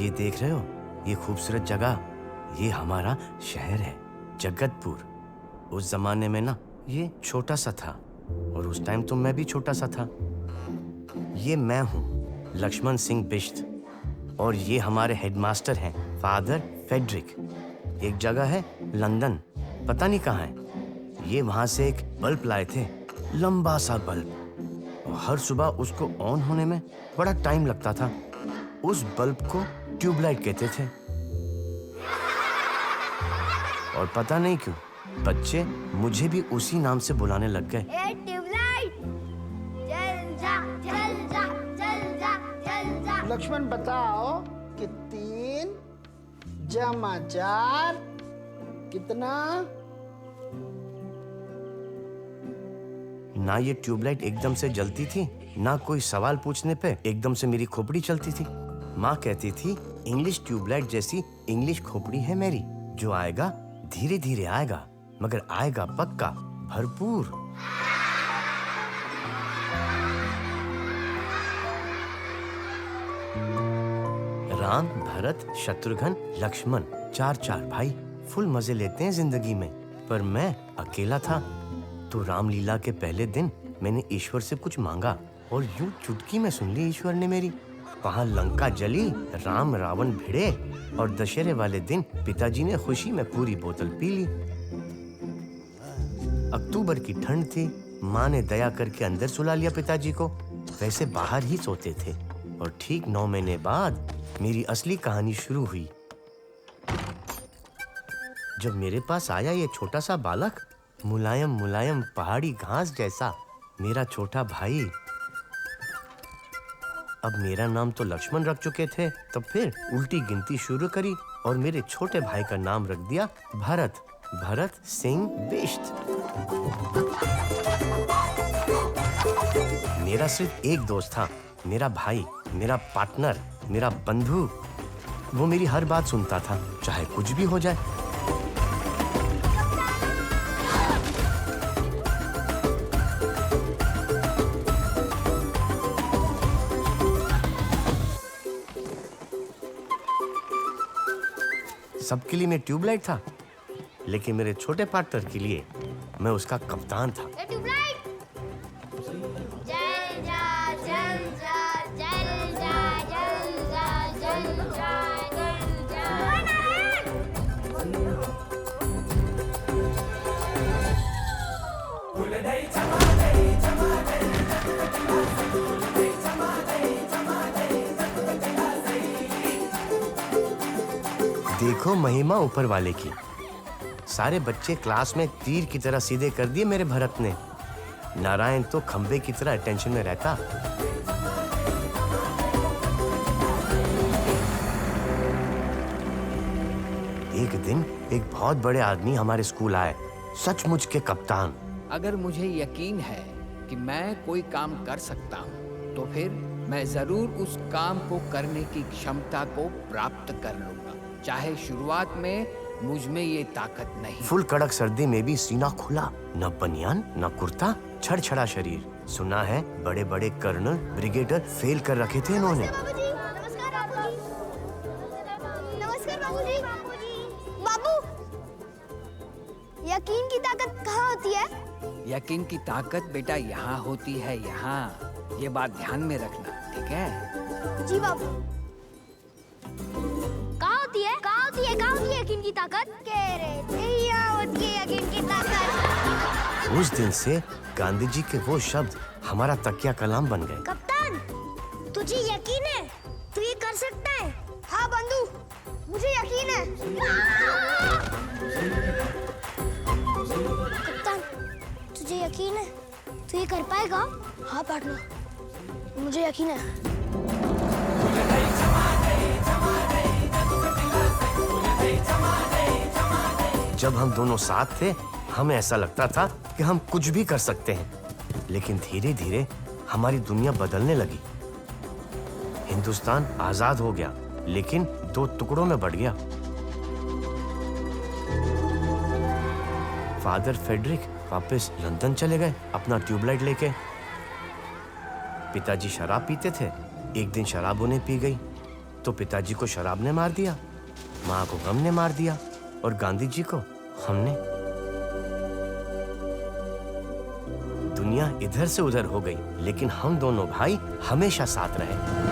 ये देख रहे हो, ये खूबसूरत जगह, ये हमारा शहर है जगतपुर। उस जमाने में ना ये छोटा सा था और उस टाइम तो मैं भी छोटा सा था। ये मैं हूँ लक्ष्मण सिंह बिष्ट और ये हमारे हेडमास्टर हैं फादर फेडरिक। एक जगह है लंदन, पता नहीं कहाँ है। ये वहाँ से एक बल्ब लाए थे, लंबा सा बल्ब, और हर सुबह उसको ऑन होने में बड़ा टाइम लगता था। उस बल्ब को ट्यूबलाइट कहते थे। और पता नहीं क्यों बच्चे मुझे भी उसी नाम से बुलाने लग गए। ट्यूबलाइट, चल जा, चल जा, चल जा, चल जा। लक्ष्मण बताओ कि 3 जमा 4 कितना? ना ये ट्यूबलाइट एकदम से जलती थी, ना कोई सवाल पूछने पे एकदम से मेरी खोपड़ी चलती थी। माँ कहती थी इंग्लिश ट्यूबलाइट जैसी इंग्लिश खोपड़ी है मेरी, जो आएगा धीरे धीरे आएगा मगर आएगा पक्का भरपूर। राम, भरत, शत्रुघ्न, लक्ष्मण, 4 भाई फुल मजे लेते हैं जिंदगी में। पर मैं अकेला था। तो रामलीला के पहले दिन मैंने ईश्वर से कुछ मांगा और यूं चुटकी में सुन ली ईश्वर ने मेरी। वहां लंका जली, राम रावण भिड़े और दशहरे वाले दिन पिताजी ने खुशी में पूरी बोतल पी ली। अक्टूबर की ठंड थी। माँ ने दया करके अंदर सुला लिया पिताजी को। वैसे बाहर ही सोते थे। और ठीक 9 महीने बाद मेरी असली कहानी शुरू हुई। जब मेरे पास आया ये छोटा सा बालक, मुलायम मुलायम पहाड़ी घास जैसा, मेरा छोटा भाई। अब मेरा नाम तो लक्ष्मण रख चुके थे, तब फिर उल्टी गिनती शुरू करी और मेरे छोटे भाई का नाम रख दिया भरत, भरत सिंह बिष्ट। मेरा सिर्फ एक दोस्त था, मेरा भाई, मेरा पार्टनर, मेरा बंधु। वो मेरी हर बात सुनता था, चाहे कुछ भी हो जाए। सबके लिए मैं ट्यूबलाइट था, लेकिन मेरे छोटे पार्टनर के लिए मैं उसका कप्तान था। ट्यूबलाइट, चल जा, चल जा, चल जा, चल जा, चल जा, चल देखो महिमा ऊपर वाले की। सारे बच्चे क्लास में तीर की तरह सीधे कर दिए मेरे भरत ने। नारायण तो खंबे की तरह टेंशन में रहता। एक दिन एक बहुत बड़े आदमी हमारे स्कूल आए, सचमुच के कप्तान। अगर मुझे यकीन है कि मैं कोई काम कर सकता हूँ, तो फिर मैं जरूर उस काम को करने की क्षमता को प्राप्त कर लूंगा, चाहे शुरुआत में मुझ में ये ताकत नहीं। फुल कड़क सर्दी में भी सीना खुला, न बनियान न कुर्ता, छड़छड़ा शरीर। सुना है बड़े बड़े कर्नल, ब्रिगेडियर फेल कर रखे थे इन्होंने। नमस्कार बाबूजी। नमस्कार बाबूजी। बाबू, यकीन की ताकत कहाँ होती है? यकीन की ताकत बेटा यहाँ होती है, यहाँ। ये बात ध्यान में रखना, ठीक है? जी बाबू। कहाँ होती है? कहाँ होती है? कहाँ होती है यकीन की ताकत? कह रहे थे यहाँ होती है यकीन की ताकत। उस दिन से गांधी जी के वो शब्द हमारा तकिया कलाम बन गए। कप्तान, तुझे यकीन है? तू ये कर सकता है? हाँ बंधु, मुझे यकीन है। कप्तान, तुझे यकीन है? तू ये कर पाएगा? हाँ पार्टनर, मुझे यकीन है। जब हम दोनों साथ थे, हमें ऐसा लगता था कि हम कुछ भी कर सकते हैं। लेकिन धीरे धीरे हमारी दुनिया बदलने लगी। हिंदुस्तान आजाद हो गया, लेकिन 2 टुकड़ों में बढ़ गया। फादर फेडरिक वापस लंदन चले गए अपना ट्यूबलाइट लेके। पिताजी शराब पीते थे। एक दिन शराब उन्हें पी गई। तो पिताजी को शराब ने मार दिया, माँ को गम ने मार दिया और गांधी जी को हमने। दुनिया इधर से उधर हो गई, लेकिन हम दोनों भाई हमेशा साथ रहे।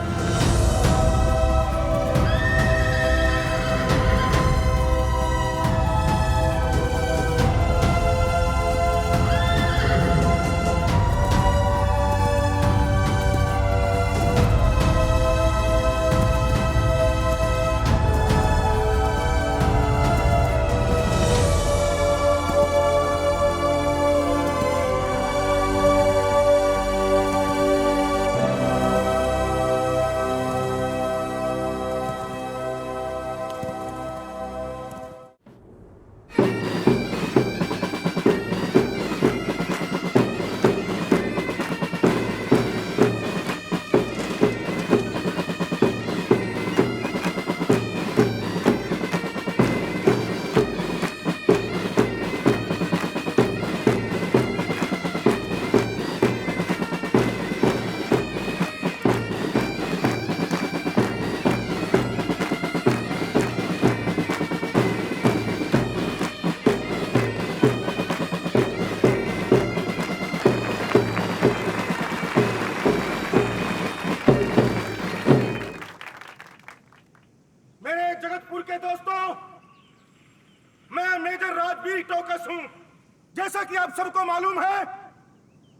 जैसा कि आप सबको मालूम है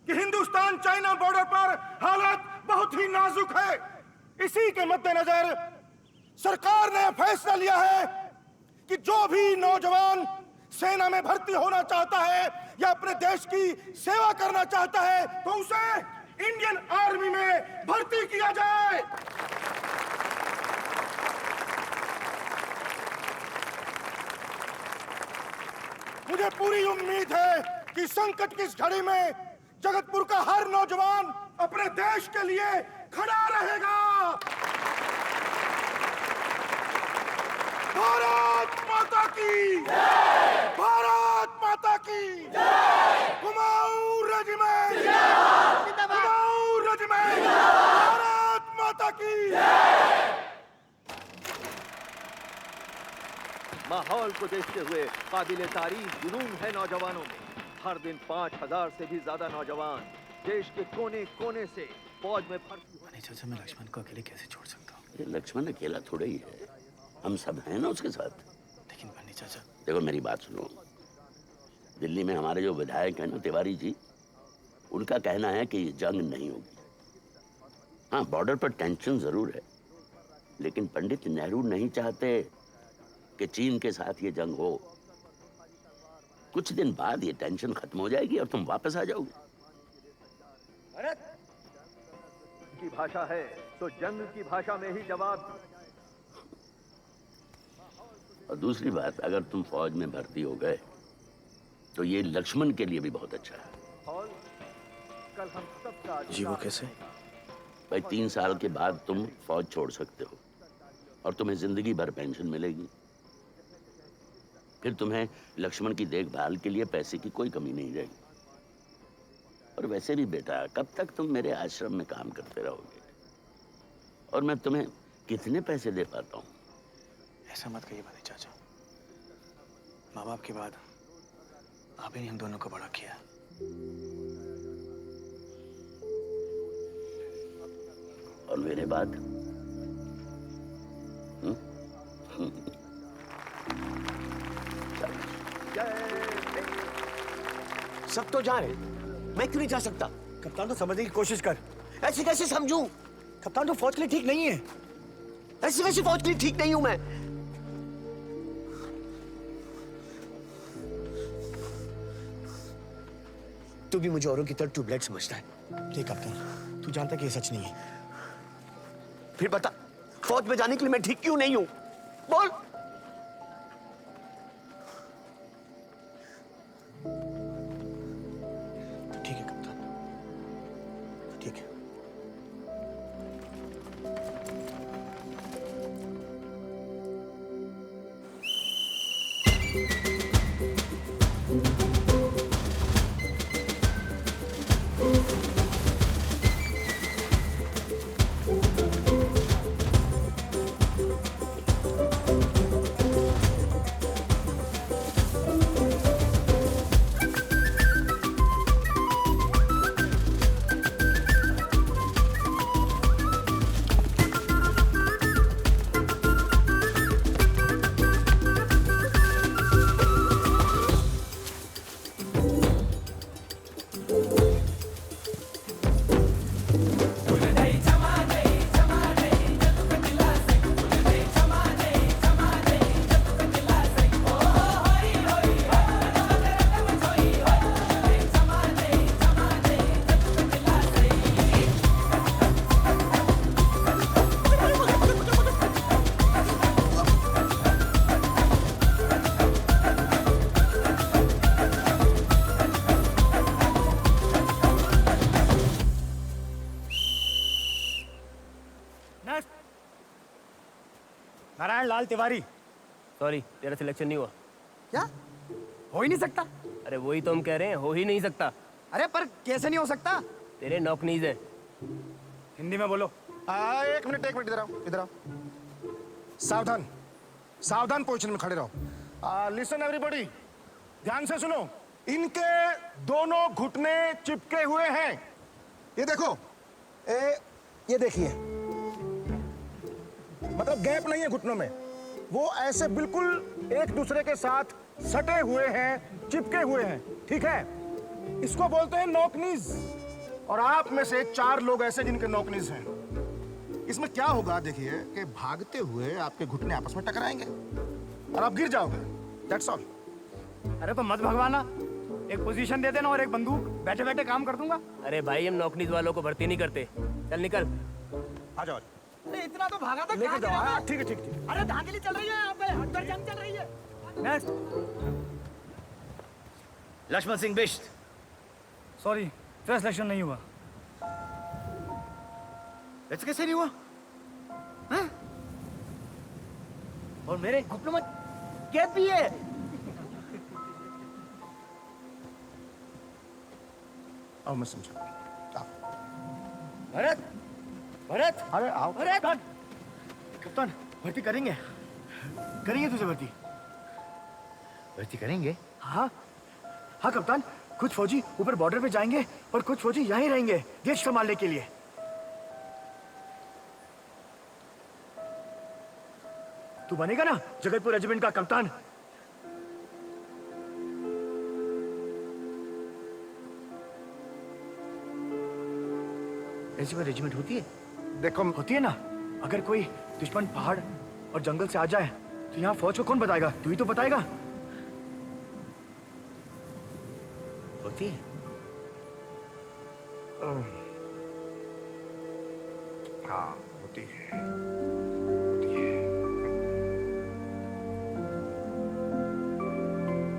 कि हिंदुस्तान चाइना बॉर्डर पर हालात बहुत ही नाजुक है। इसी के मद्देनजर सरकार ने फैसला लिया है कि जो भी नौजवान सेना में भर्ती होना चाहता है या अपने देश की सेवा करना चाहता है तो उसे इंडियन आर्मी में भर्ती किया जाए। मुझे पूरी उम्मीद है कि संकट की इस घड़ी में जगतपुर का हर नौजवान अपने देश के लिए खड़ा रहेगा। भारत माता की जय! भारत माता की जय! कुमाऊं रेजिमेंट कुमाऊं रेजिमेंट भारत माता की जय! माहौल को देखते हुए काबिले तारीफ जुनून है नौजवानों में। हर दिन 5000 से भी ज्यादा नौजवान देश के कोने कोने से फौज में भर्ती हो। नहीं चाचा, मैं लक्ष्मण को अकेले कैसे छोड़ सकता हूँ? ये लक्ष्मण अकेला थोड़ा ही है, हम सब हैं ना उसके साथ। लेकिन बन्नी चाचा, देखो मेरी बात सुनो, दिल्ली में हमारे जो विधायक हैं ना तिवारी जी, उनका कहना है कि ये जंग नहीं होगी। हाँ, बॉर्डर पर टेंशन जरूर है, लेकिन पंडित नेहरू नहीं चाहते कि चीन के साथ ये जंग हो। कुछ दिन बाद ये टेंशन खत्म हो जाएगी और तुम वापस आ जाओगे। की भाषा है तो जंग की भाषा में ही जवाब। और दूसरी बात, अगर तुम फौज में भर्ती हो गए तो ये लक्ष्मण के लिए भी बहुत अच्छा है। और कल हम सबका जी वो कैसे? भाई 3 साल के बाद तुम फौज छोड़ सकते हो और तुम्हें जिंदगी भर पेंशन मिलेगी। फिर तुम्हें लक्ष्मण की देखभाल के लिए पैसे की कोई कमी नहीं रहेगी। और वैसे भी बेटा, कब तक तुम मेरे आश्रम में काम करते रहोगे और मैं तुम्हें कितने पैसे दे पाता हूँ? ऐसा मत कहिए बन्नी चाचा, माँ बाप के बाद आप ही ने हम दोनों को बड़ा किया। और मेरे बाद सब तो जा रहे, मैं क्यों नहीं जा सकता? कप्तान, तो समझने की कोशिश कर। ऐसे कैसे समझूं? कप्तान, तो फौज के लिए ठीक नहीं है। ऐसी वैसी फौज के लिए ठीक नहीं हूं मैं। तू भी मुझे औरों की तरह ट्यूबलाइट समझता है। ठीक कप्तान, तू जानता कि ये सच नहीं है। फिर बता, फौज में जाने के लिए मैं ठीक क्यों नहीं हूं? बोल। ठीक है कप्तान, ठीक है। नारायण लाल तिवारी। सॉरी, तेरा सिलेक्शन नहीं हुआ। क्या? हो ही नहीं सकता। अरे वही तो हम कह रहे हैं, हो ही नहीं सकता। अरे पर कैसे नहीं हो सकता? तेरे नॉकनीज है। हिंदी में बोलो। एक मिनट इधर आओ, इधर आओ। सावधान, सावधान पोजीशन में खड़े रहो। लिसन एवरीबॉडी, ध्यान से सुनो। इनके दोनों घुटने चिपके हुए हैं। ये देखो, ये देखिए, मतलब गैप नहीं है घुटनों में। वो ऐसे बिल्कुल एक दूसरे के साथ सटे हुए हैं, चिपके हुए हैं, ठीक है? इसको बोलते हैं नॉकनीज। और आप में से 4 लोग ऐसे जिनके नॉकनीज हैं। इसमें क्या होगा देखिए कि भागते हुए आपके घुटने आपस में टकराएंगे और आप गिर जाओगे। That's all. अरे तो मत भगवाना, एक पोजीशन दे देना और एक बंदूक, बैठे बैठे काम कर दूंगा। अरे भाई, हम नॉकनीज वालों को भर्ती नहीं करते। चल निकल। आ जाओ। अरे इतना तो भागा था। लेके जाओ। हाँ, ठीक है, ठीक ठीक। अरे धांधली चल रही है यहाँ पे, अंदर जंग चल रही है। नेक्स्ट। लक्ष्मण सिंह बिष्ट। सॉरी, तेरा सिलेक्शन नहीं हुआ। ऐसे कैसे नहीं हुआ? हाँ? और मेरे घुटनों में कैद भी है। आओ मैं समझा। भरत, भरत, अरे आओ। भरत। कप्तान, भर्ती करेंगे? करेंगे तुझे भर्ती? भर्ती करेंगे? हाँ हाँ कप्तान, कुछ फौजी ऊपर बॉर्डर पे जाएंगे और कुछ फौजी यहीं रहेंगे देश संभालने के लिए। तू बनेगा ना जगतपुर रेजिमेंट का कप्तान? ऐसी कोई रेजिमेंट होती है? देखो, होती है ना। अगर कोई दुश्मन पहाड़ और जंगल से आ जाए तो यहाँ फौज को कौन बताएगा? तू ही तो बताएगा। होती है। हाँ होती है।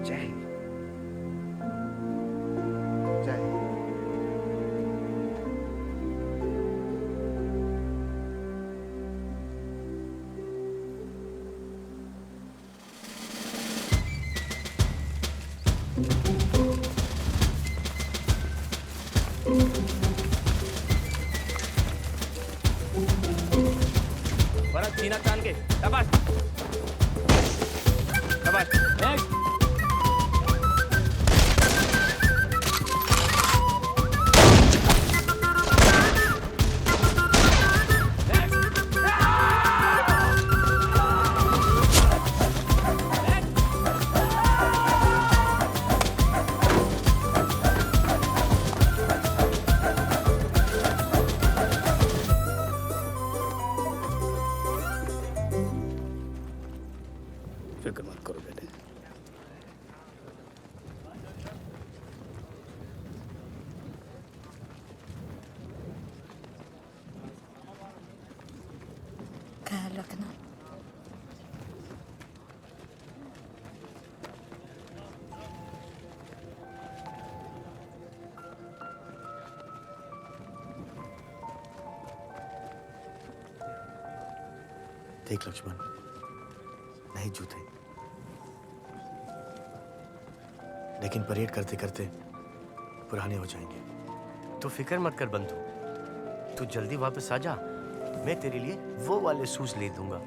जय हिंद। जय हिंद। भरत, सीना तान के। शाबाश, शाबाश। नेक्स्ट। फिक्र मत करो बेटे। ख्याल रखना। देख लक्ष्मण, नए जूते, लेकिन परेड करते करते पुराने हो जाएंगे। तो फिक्र मत कर बंधु, तू जल्दी वापस आ जा। मैं तेरे लिए वो वाले शूज ले दूंगा।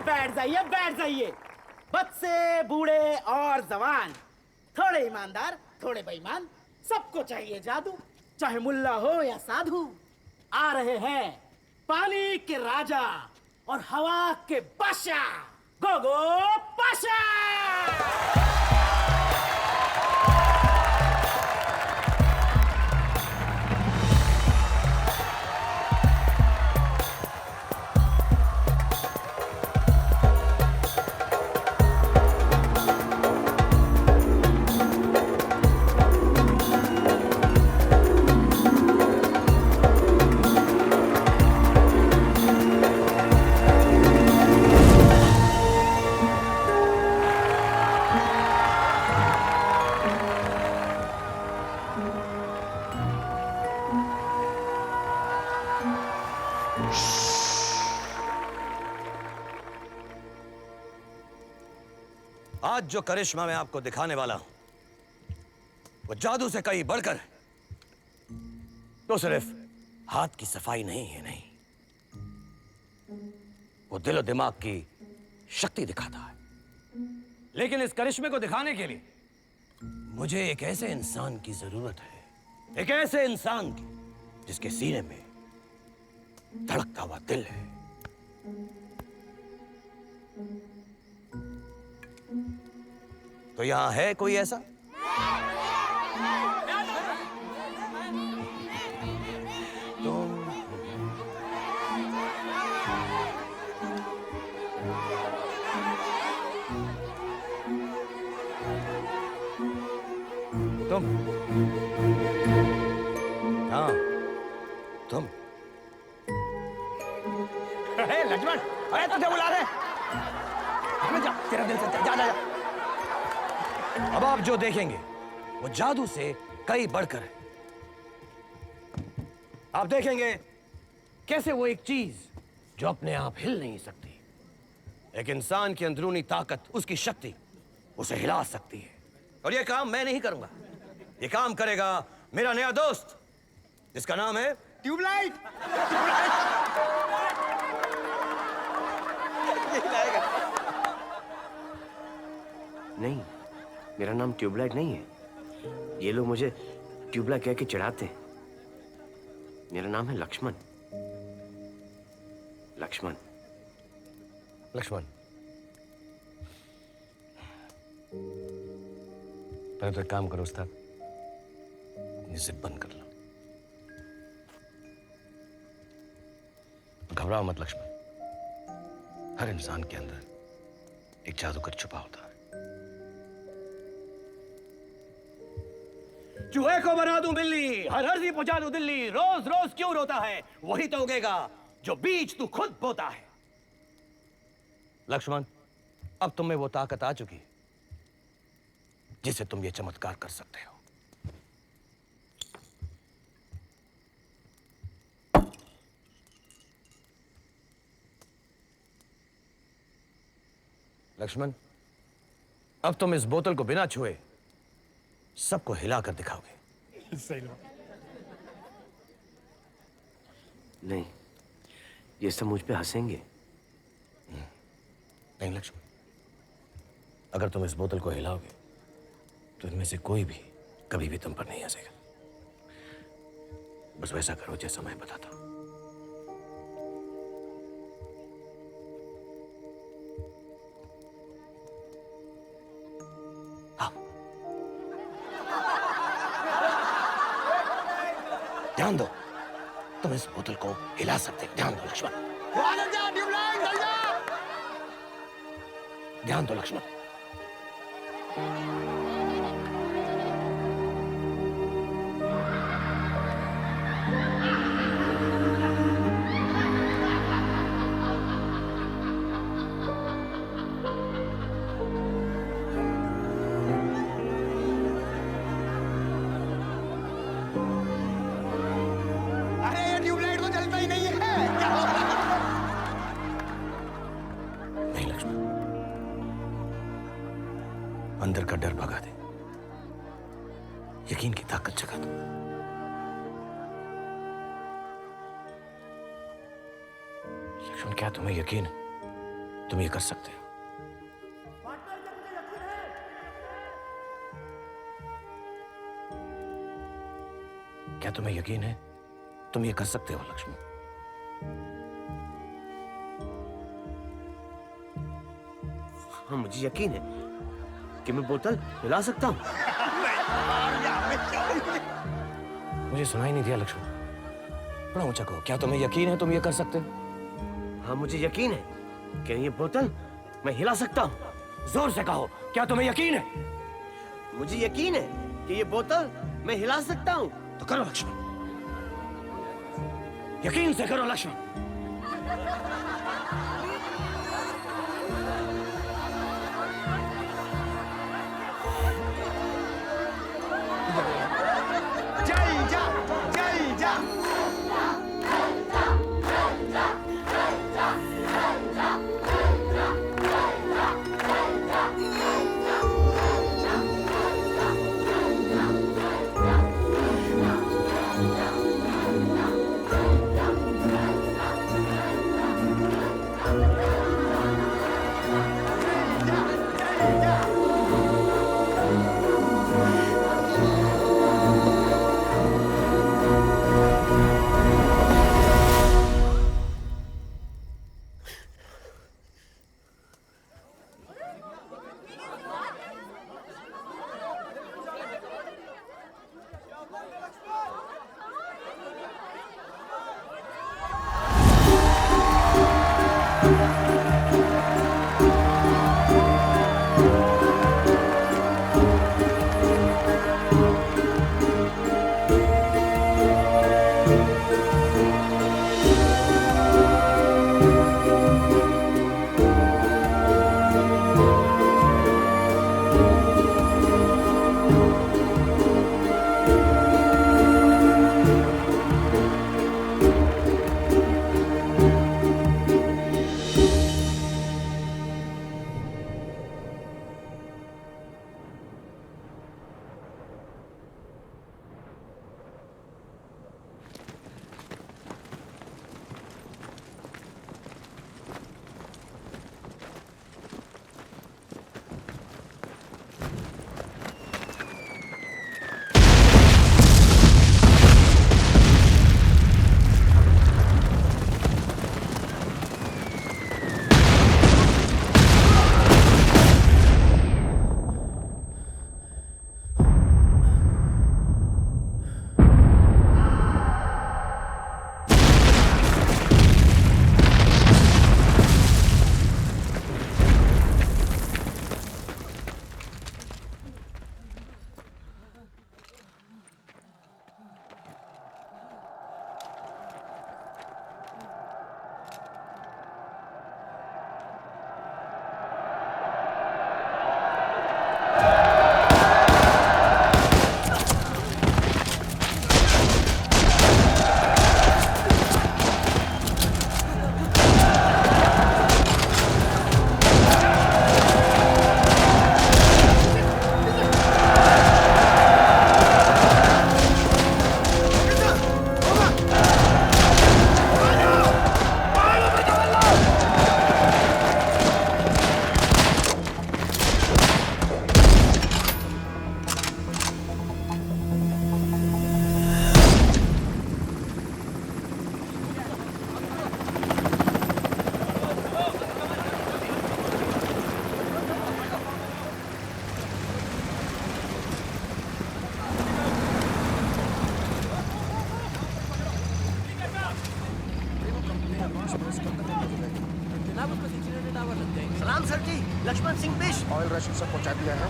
बैठ जाइए बैठ जाइए। बच्चे, बूढ़े और जवान, थोड़े ईमानदार थोड़े बेईमान, सबको चाहिए जादू, चाहे मुल्ला हो या साधु। आ रहे हैं पानी के राजा और हवा के बादशाह गोगो पाशा। आज जो करिश्मा मैं आपको दिखाने वाला हूं वो जादू से कहीं बढ़कर है। तो सिर्फ हाथ की सफाई नहीं है, नहीं, वो दिल और दिमाग की शक्ति दिखाता है। लेकिन इस करिश्मे को दिखाने के लिए मुझे एक ऐसे इंसान की जरूरत है, एक ऐसे इंसान की जिसके सीने में धड़कता हुआ दिल है। तो यहां है कोई ऐसा? तुम हाँ, तुम। लक्ष्मण, अरे तुझे बुला रहे। जा, तेरा दिल से जा, जा, जा। अब आप जो देखेंगे वो जादू से कई बढ़कर है। आप देखेंगे कैसे वो एक चीज जो अपने आप हिल नहीं सकती, एक इंसान की अंदरूनी ताकत, उसकी शक्ति उसे हिला सकती है। और ये काम मैं नहीं करूंगा, ये काम करेगा मेरा नया दोस्त जिसका नाम है ट्यूबलाइट। नहीं, मेरा नाम ट्यूबलाइट नहीं है। ये लोग मुझे ट्यूबला कह के चिढ़ाते हैं। मेरा नाम है लक्ष्मण। लक्ष्मण। लक्ष्मण, पहले तो एक काम करो उस्ताद, अपनी जिद बंद कर लो। घबराओ मत लक्ष्मण, हर इंसान के अंदर एक जादूगर छुपा होता है। चूहे को बना दूं बिल्ली, हर हर्जी पहुंचा दूं दिल्ली, रोज रोज क्यों रोता है, वही तो उगेगा जो बीज तू खुद बोता है। लक्ष्मण, अब तुम में वो ताकत आ चुकी है जिससे तुम ये चमत्कार कर सकते हो। लक्ष्मण, अब तुम इस बोतल को बिना छुए सबको हिलाकर दिखाओगे। नहीं, ये सब मुझ पे हंसेंगे। नहीं लक्ष्मण, अगर तुम इस बोतल को हिलाओगे तो इनमें से कोई भी कभी भी तुम पर नहीं हंसेगा। बस वैसा करो जैसा मैं बताता हूं। ध्यान दो, तुम इस बोतल को हिला सकते हो। ध्यान दो लक्ष्मण, ध्यान दो लक्ष्मण। अंदर का डर भगा दे, यकीन की ताकत जगा दो। लक्ष्मण, क्या तुम्हें यकीन है तुम ये कर सकते हो? क्या तुम्हें यकीन है तुम ये कर सकते हो लक्ष्मण? हाँ, मुझे यकीन है कि मैं बोतल हिला सकता हूँ। मुझे सुनाई नहीं दिया लक्ष्मण, बड़ा ऊंचा कहो। क्या तुम्हें यकीन है तुम ये कर सकते हो? हाँ, मुझे यकीन है कि ये बोतल मैं हिला सकता हूँ। जोर से कहो, क्या तुम्हें यकीन है? मुझे यकीन है कि ये बोतल मैं हिला सकता हूँ। तो करो लक्ष्मण, यकीन से करो लक्ष्मण। जय जा, जय जा। सलाम सर जी, लक्ष्मण सिंह बिष्ट। ऑयल राशन सब पहुंचा दिया है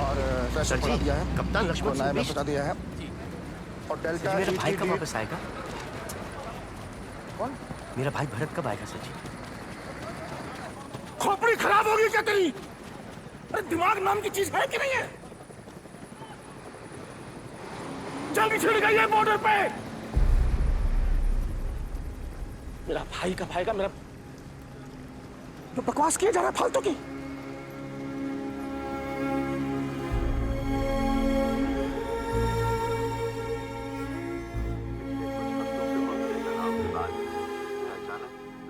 और पैसा पहुंचा दिया है। कप्तान लक्ष्मण सिंह बिष्ट पहुंचा दिया है और डेल्टा मेरा भाई कब वापस आएगा? कौन? मेरा भाई भरत कब आएगा सर जी? खोपड़ी खराब होगी क्या तेरी? अरे दिमाग नाम की चीज है कि नहीं है? जल्दी छिड़ गई है बॉर्डर पे। मेरा भाई कब आएगा? मेरा जो बकवास किया जा रहा है फालतू की।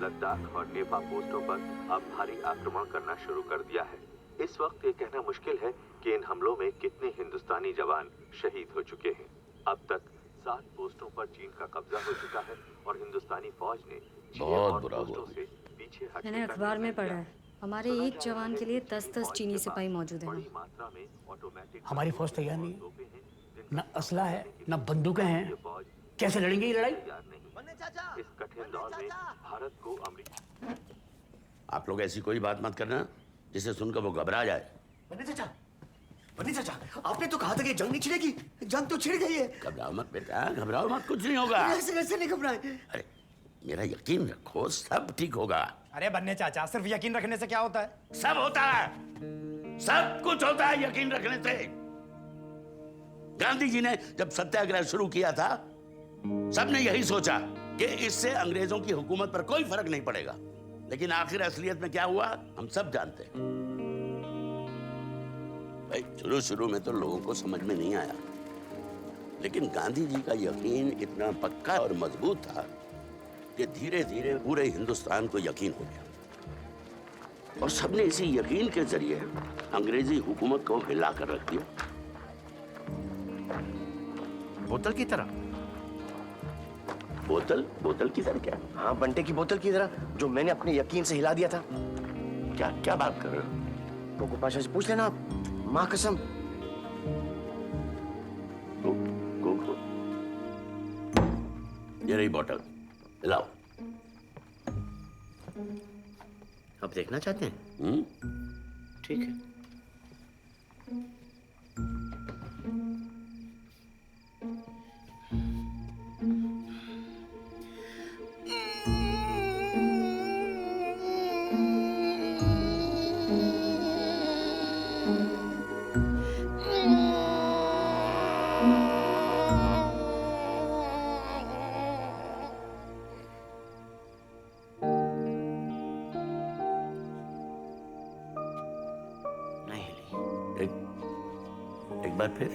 लद्दाख और नेपा पोस्टों पर अब भारी आक्रमण करना शुरू कर दिया है। इस वक्त ये कहना मुश्किल है कि इन हमलों में कितने हिंदुस्तानी जवान शहीद हो चुके हैं। अब तक 7 पोस्टों पर चीन का कब्जा हो चुका है और हिंदुस्तानी फौज ने बहुत बुरा हुआ। से पीछे मैंने अखबार में पढ़ा है हमारे एक जवान के लिए 10-10 चीनी सिपाही मौजूद हैं। हमारी फौज तैयार नहीं है, न असला है न बंदूकें हैं, कैसे लड़ेंगे ये लड़ाई? इस कठिन दौर में भारत को अमरीका। आप लोग ऐसी कोई बात मत करना जिसे सुनकर वो घबरा जाए। बन्ने चाचा, आपने तो कहा था कि जंग नहीं छिड़ेगी। जंग तो छिड़ गई है। घबराओ मत बेटा, घबराओ मत, कुछ नहीं होगा। ऐसे नहीं घबराए। अरे मेरा यकीन रखो, सब ठीक होगा। अरे बन्ने चाचा, सिर्फ यकीन रखने से क्या होता है? सब होता है, सब कुछ होता है यकीन रखने से। गांधी जी ने जब सत्याग्रह शुरू किया था, सबने यही सोचा कि इससे अंग्रेजों की हुकूमत पर कोई फर्क नहीं पड़ेगा। लेकिन आखिर असलियत में क्या हुआ हम सब जानते हैं। भाई शुरू में तो लोगों को समझ में नहीं आया, लेकिन गांधी जी का यकीन इतना पक्का और मजबूत था कि धीरे धीरे पूरे हिंदुस्तान को यकीन हो गया और सबने इसी यकीन के जरिए अंग्रेजी हुकूमत को हिला कर रख दिया। बोतल की तरह। बोतल की तरह क्या? हाँ, बंटे की बोतल की तरह, जो मैंने अपने यकीन से हिला दिया था। क्या बात कर रहे हो? कोको पाशा से पूछ लेना आप, माँ कसम। कोको, ये रही बोतल, लाओ। अब देखना चाहते हैं? ठीक है। एक बार फिर।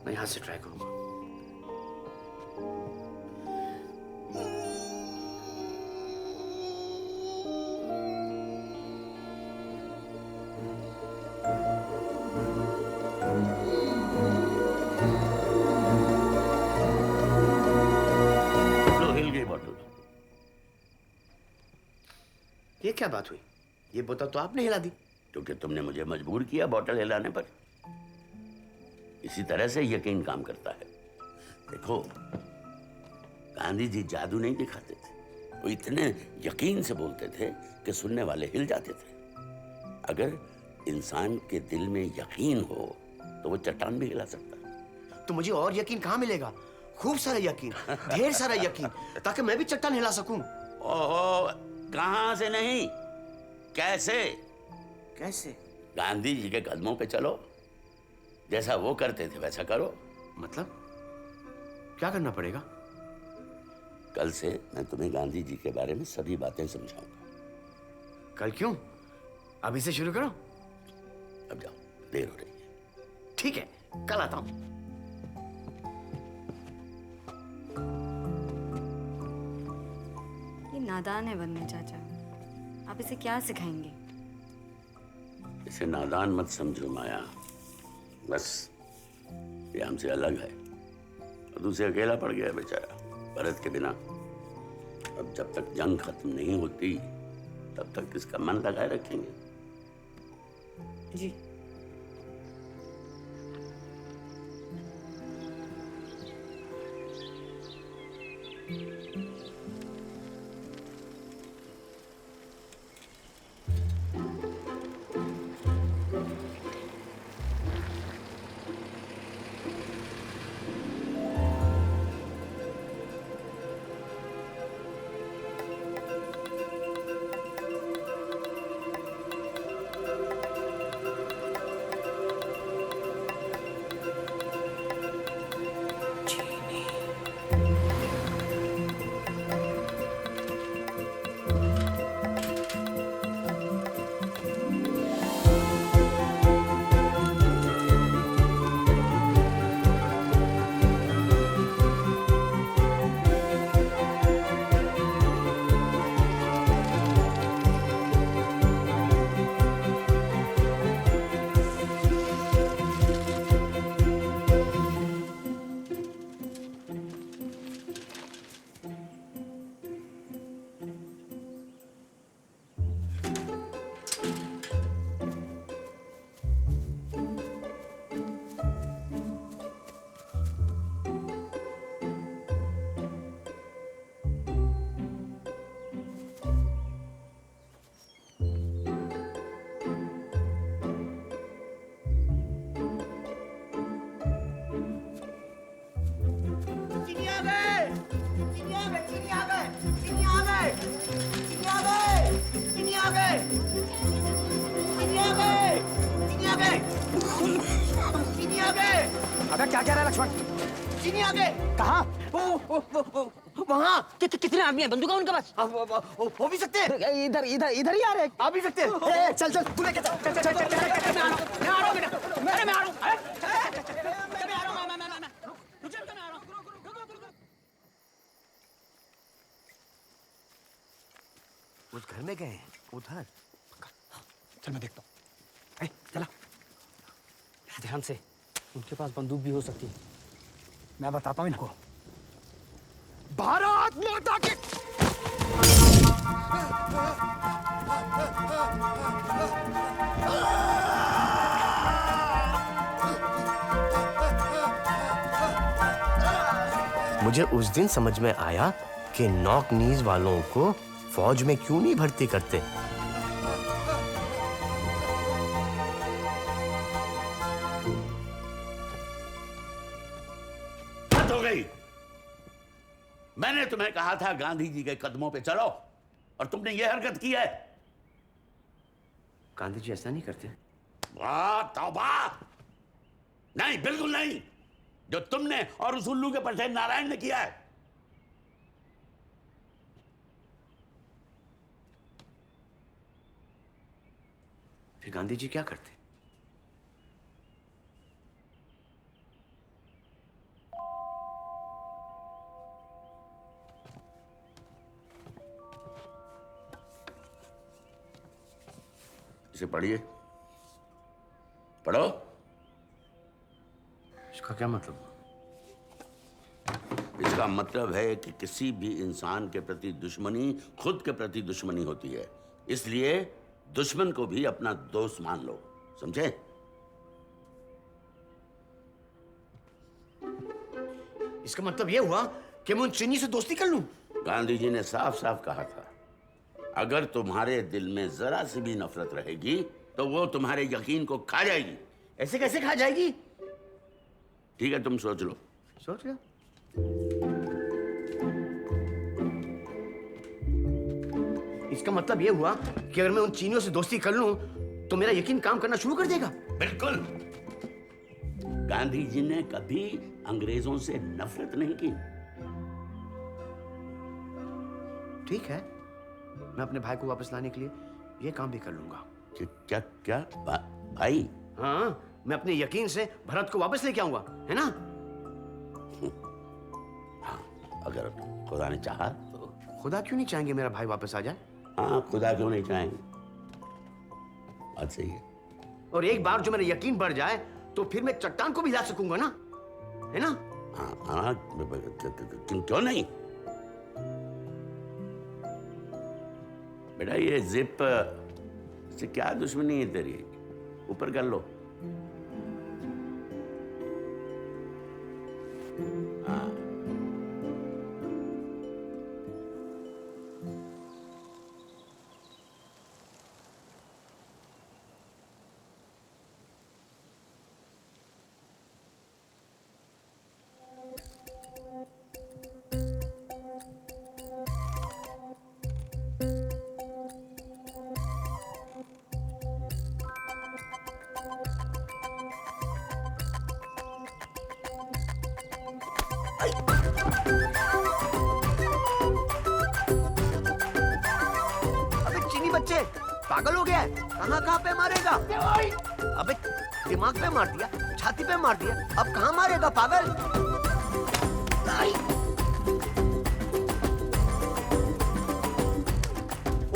मैं यहां से ट्राई करूंगा। ये क्या बात हुई? ये बोतल तो आपने हिला दी। क्योंकि तुमने मुझे मजबूर किया बोतल हिलाने पर। इसी तरह से यकीन काम करता है। देखो, गांधी जी जादू नहीं दिखाते थे, वो इतने यकीन से बोलते थे कि सुनने वाले हिल जाते थे। अगर इंसान के दिल में यकीन हो तो वो चट्टान भी हिला सकता है। तो मुझे और यकीन कहाँ मिलेगा? खूब सारा यकीन, ढेर सारा यकीन, ताकि मैं भी चट्टान हिला सकूं। ओहो, कहां से नहीं, कैसे? कैसे? गांधी जी के कदमों पे चलो, जैसा वो करते थे वैसा करो। मतलब क्या करना पड़ेगा? कल से मैं तुम्हें गांधी जी के बारे में सभी बातें समझाऊंगा। कल क्यों? अभी से शुरू करो। अब जाओ, देर हो रही है। ठीक है, कल आता हूं। ये नादान है बन्ने चाचा, आप इसे क्या सिखाएंगे? इसे नादान मत समझो माया, बस ये हमसे अलग है और दूसरे अकेला पड़ गया बेचारा भरत के बिना। अब जब तक जंग खत्म नहीं होती तब तक इसका मन लगाए रखेंगे। जी। चीनी आ गए। अबे क्या कह रहा है लक्ष्मण? चीनी आ गए। कहाँ? वहाँ कितने आदमी हैं? बंदूक है उनके पास? हो भी सकते हैं। इधर इधर इधर ही आ रहे हैं। आ भी सकते हैं। चल चल तू लेके चल चल चल चल चल मैं आ रहा हूँ बेटा। मैं आ रहा हूँ। उस घर में गए हैं उधर। चल मैं देखता हूँ। चला ध्यान से, उनके पास बंदूक भी हो सकती है। मैं बताता हूँ इनको। भारत माता की। मुझे उस दिन समझ में आया कि नॉक नीज वालों को फौज में क्यों नहीं भर्ती करते। हद हो गई। मैंने तुम्हें कहा था गांधी जी के कदमों पे चलो और तुमने ये हरकत की है। गांधी जी ऐसा नहीं करते। वाह तौबा, नहीं बिल्कुल नहीं, जो तुमने और उस उल्लू के पठे नारायण ने किया है। फिर गांधी जी क्या करते? इसे पढ़िए, पढ़ो। इसका क्या मतलब? इसका मतलब है कि किसी भी इंसान के प्रति दुश्मनी खुद के प्रति दुश्मनी होती है, इसलिए दुश्मन को भी अपना दोस्त मान लो, समझे? इसका मतलब यह हुआ कि मैं उन चीनी से दोस्ती कर लूं? गांधी जी ने साफ साफ कहा था, अगर तुम्हारे दिल में जरा सी भी नफरत रहेगी तो वो तुम्हारे यकीन को खा जाएगी। ऐसे कैसे खा जाएगी? ठीक है, तुम सोच लो। सोच लो। इसका मतलब यह हुआ कि अगर मैं उन चीनियों से दोस्ती कर लूं तो मेरा यकीन काम करना शुरू कर देगा। बिल्कुल। गांधी जी ने कभी अंग्रेजों से नफरत नहीं की। ठीक है, मैं अपने भाई को वापस लाने के लिए यह काम भी कर लूंगा। क्या क्या भाई? हाँ, मैं अपने यकीन से भरत को वापस लेके आऊंगा, है ना? हाँ, अगर खुदा ने चाहा तो। खुदा क्यों नहीं चाहेंगे मेरा भाई वापस आ जाए? हाँ, खुदा क्यों नहीं चाहेंगे, बात सही है। और एक बार जो मेरा यकीन बढ़ जाए तो फिर मैं चट्टान को भी ला सकूंगा ना, है ना? हाँ हाँ, क्यों नहीं? बेटा ये जिप से क्या दुश्मनी है तेरी? ऊपर कर लो। हाँ। अबे चीनी बच्चे, पागल हो गया है? कहाँ पे मारेगा? अबे दिमाग पे मार दिया, छाती पे मार दिया, अब कहाँ मारेगा पागल?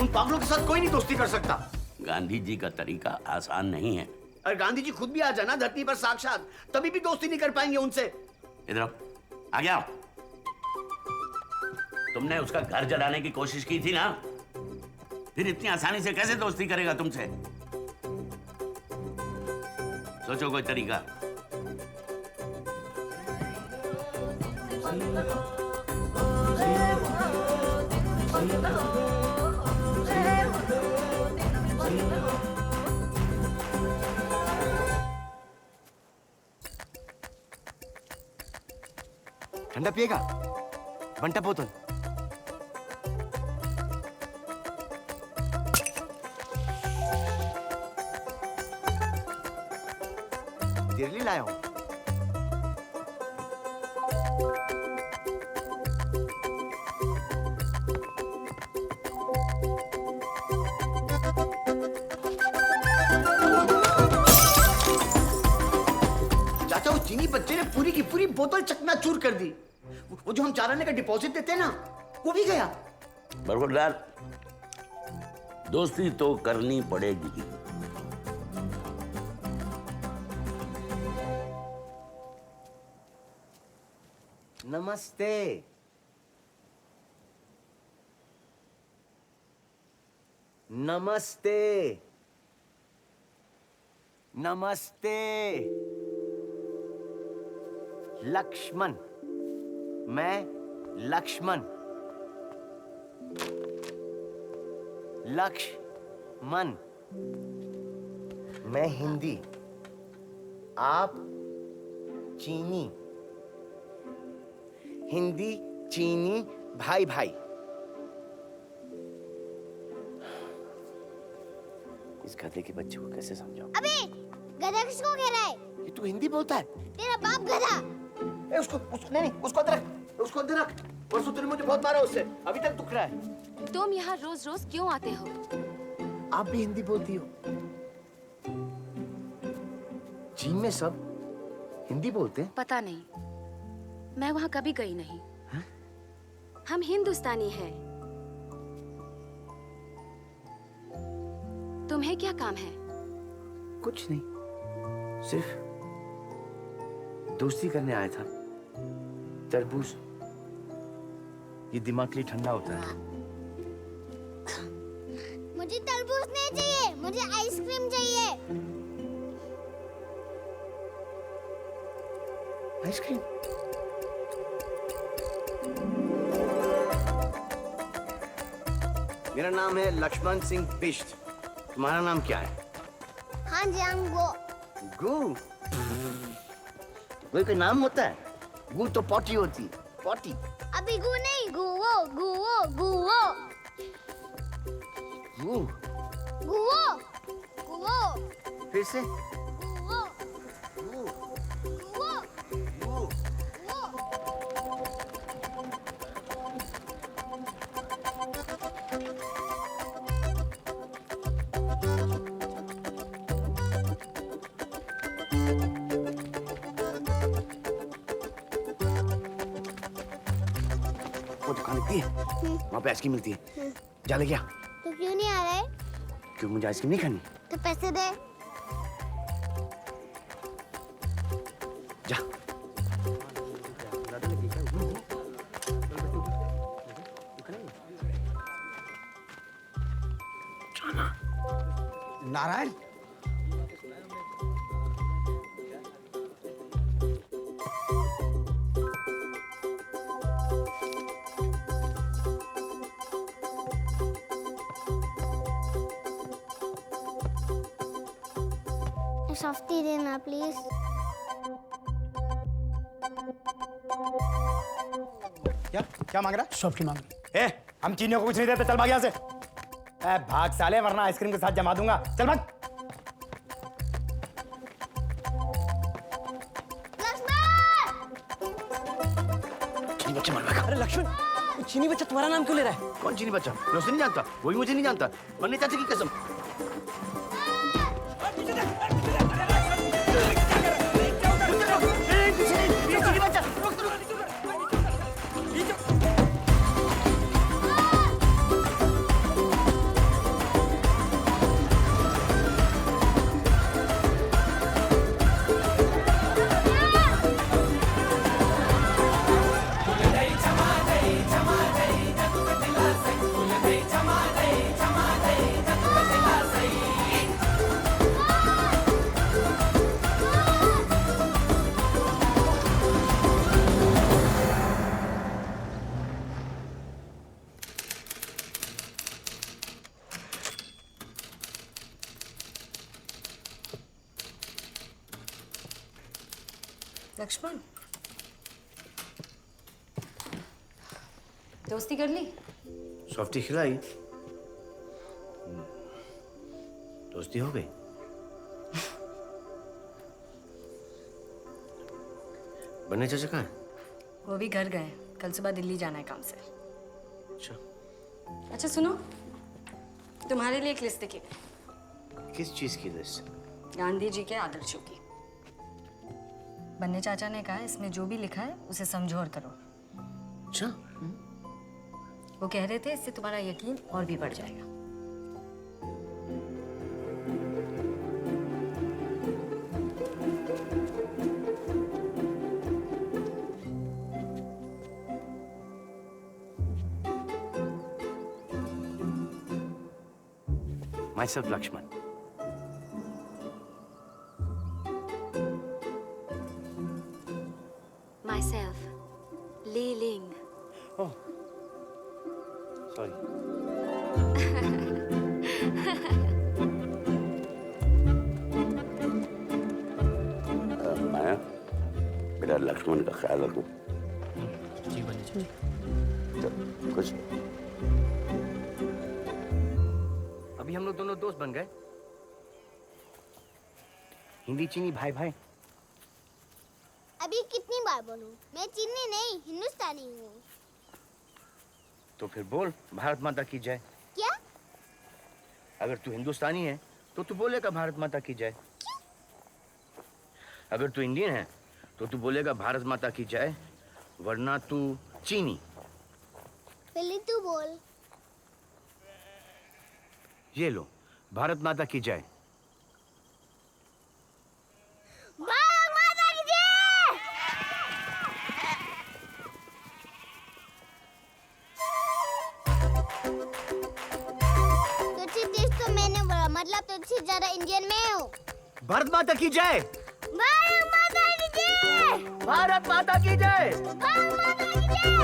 उन पागलों के साथ कोई नहीं दोस्ती कर सकता। गांधी जी का तरीका आसान नहीं है। अरे गांधी जी खुद भी आ जाना धरती पर साक्षात, तभी भी दोस्ती नहीं कर पाएंगे उनसे। इधर आओ, आगे आओ। तुमने उसका घर जलाने की कोशिश की थी ना, फिर इतनी आसानी से कैसे दोस्ती करेगा तुमसे? सोचो कोई तरीका। ठंडा पिएगा? बंटा बोतल। तेरे लिए लाया हूं। पूरी बोतल चकनाचूर कर दी। वो जो हम 4 आने का डिपॉजिट देते हैं ना, वो भी गया। बरखुरदार, दोस्ती तो करनी पड़ेगी। नमस्ते। नमस्ते। नमस्ते। लक्ष्मण, मैं लक्ष्मण। लक्ष्मण, मैं हिंदी, आप चीनी। हिंदी चीनी भाई भाई। इस गधे के बच्चे को कैसे समझाऊं? अबे गधा किसको कह रहा है? ये तू हिंदी बोलता है? तेरा बाप गधा। उसको नहीं, उसको अंदर रख, उसको अंदर रख। परसों तूने मुझे बहुत मारा उससे, अभी तक दुख रहा है। तुम यहाँ रोज रोज क्यों आते हो? आप भी हिंदी बोलती हो? चीन में सब हिंदी बोलते हैं? पता नहीं, मैं वहाँ कभी गई नहीं। हम हिंदुस्तानी हैं। तुम्हें क्या काम है? कुछ नहीं, सिर्फ दोस्ती करने आया था। तरबूज ये दिमाग के लिए ठंडा होता है। मुझे तरबूज नहीं चाहिए, मुझे आइसक्रीम चाहिए। आइसक्रीम? मेरा नाम है लक्ष्मण सिंह बिष्ट। तुम्हारा नाम क्या है? हाँ जांगो। गू? कोई नाम होता है? गू तो पॉटी होती। पॉटी। अभी गु नहीं, गुवो गुवो गुवो गू। गुवो गुवो। फिर से? गुवो गू। गुवो गू। वो दुकान दिखती है, वहाँ पे आइसक्रीम मिलती है। जा ले गया। तो क्यों नहीं आ रहा है? क्यों मुझे आइसक्रीम नहीं खानी? तो पैसे दे। जा। नारायण, सॉफ्टी देना प्लीज। क्या मांग रहा? सॉफ्टी मांग। ए, हम चीनियों को कुछ नहीं देते, चल भाग यहाँ से। ए, भाग साले, वरना आइसक्रीम के साथ जमा दूंगा। चल भाग। चीनी बच्चा मर गया। अरे लक्ष्मण, चीनी बच्चा तुम्हारा नाम क्यों ले रहा है? कौन चीनी बच्चा? मैं उसे नहीं जानता, वही मुझे नहीं जानता। मरने चाचा की कसम। लक्ष्मण, दोस्ती कर ली? सॉफ्टी खिलाई, दोस्ती हो गई। बन्ने चाचा कहाँ हैं? वो भी घर गए, कल सुबह दिल्ली जाना है काम से। अच्छा। अच्छा सुनो, तुम्हारे लिए एक लिस्ट लिखी। किस चीज की लिस्ट? गांधी जी के आदर्शों की। बन्ने चाचा ने कहा इसमें जो भी लिखा है उसे समझो और करो। अच्छा। वो कह रहे थे इससे तुम्हारा यकीन और भी बढ़ जाएगा। Myself Lakshman. Myself, Li Ling. Oh, sorry. माया, बेटा लक्ष्मण का ख्याल रखो। जी बने। कुछ अभी हम लोग दोनों दोस्त बन गए। हिंदी चीनी भाई भाई। अभी कितनी बार बोलूं? मैं चीनी नहीं हिंदुस्तानी हूँ। तो फिर बोल भारत माता की जय। क्या? अगर तू हिंदुस्तानी है तो तू बोलेगा भारत माता की जय। अगर तू इंडियन है तो तू बोलेगा भारत माता की जय, वरना तू चीनी। पहले तू बोल। ये लो, भारत माता की जय। भारत माता की जय। तुझसे तेज तो मैंने बोला, मतलब तुझसे ज्यादा इंडियन मैं हूँ। भारत माता की जय। भारत माता की जय। भारत माता की जय। भारत माता की जय।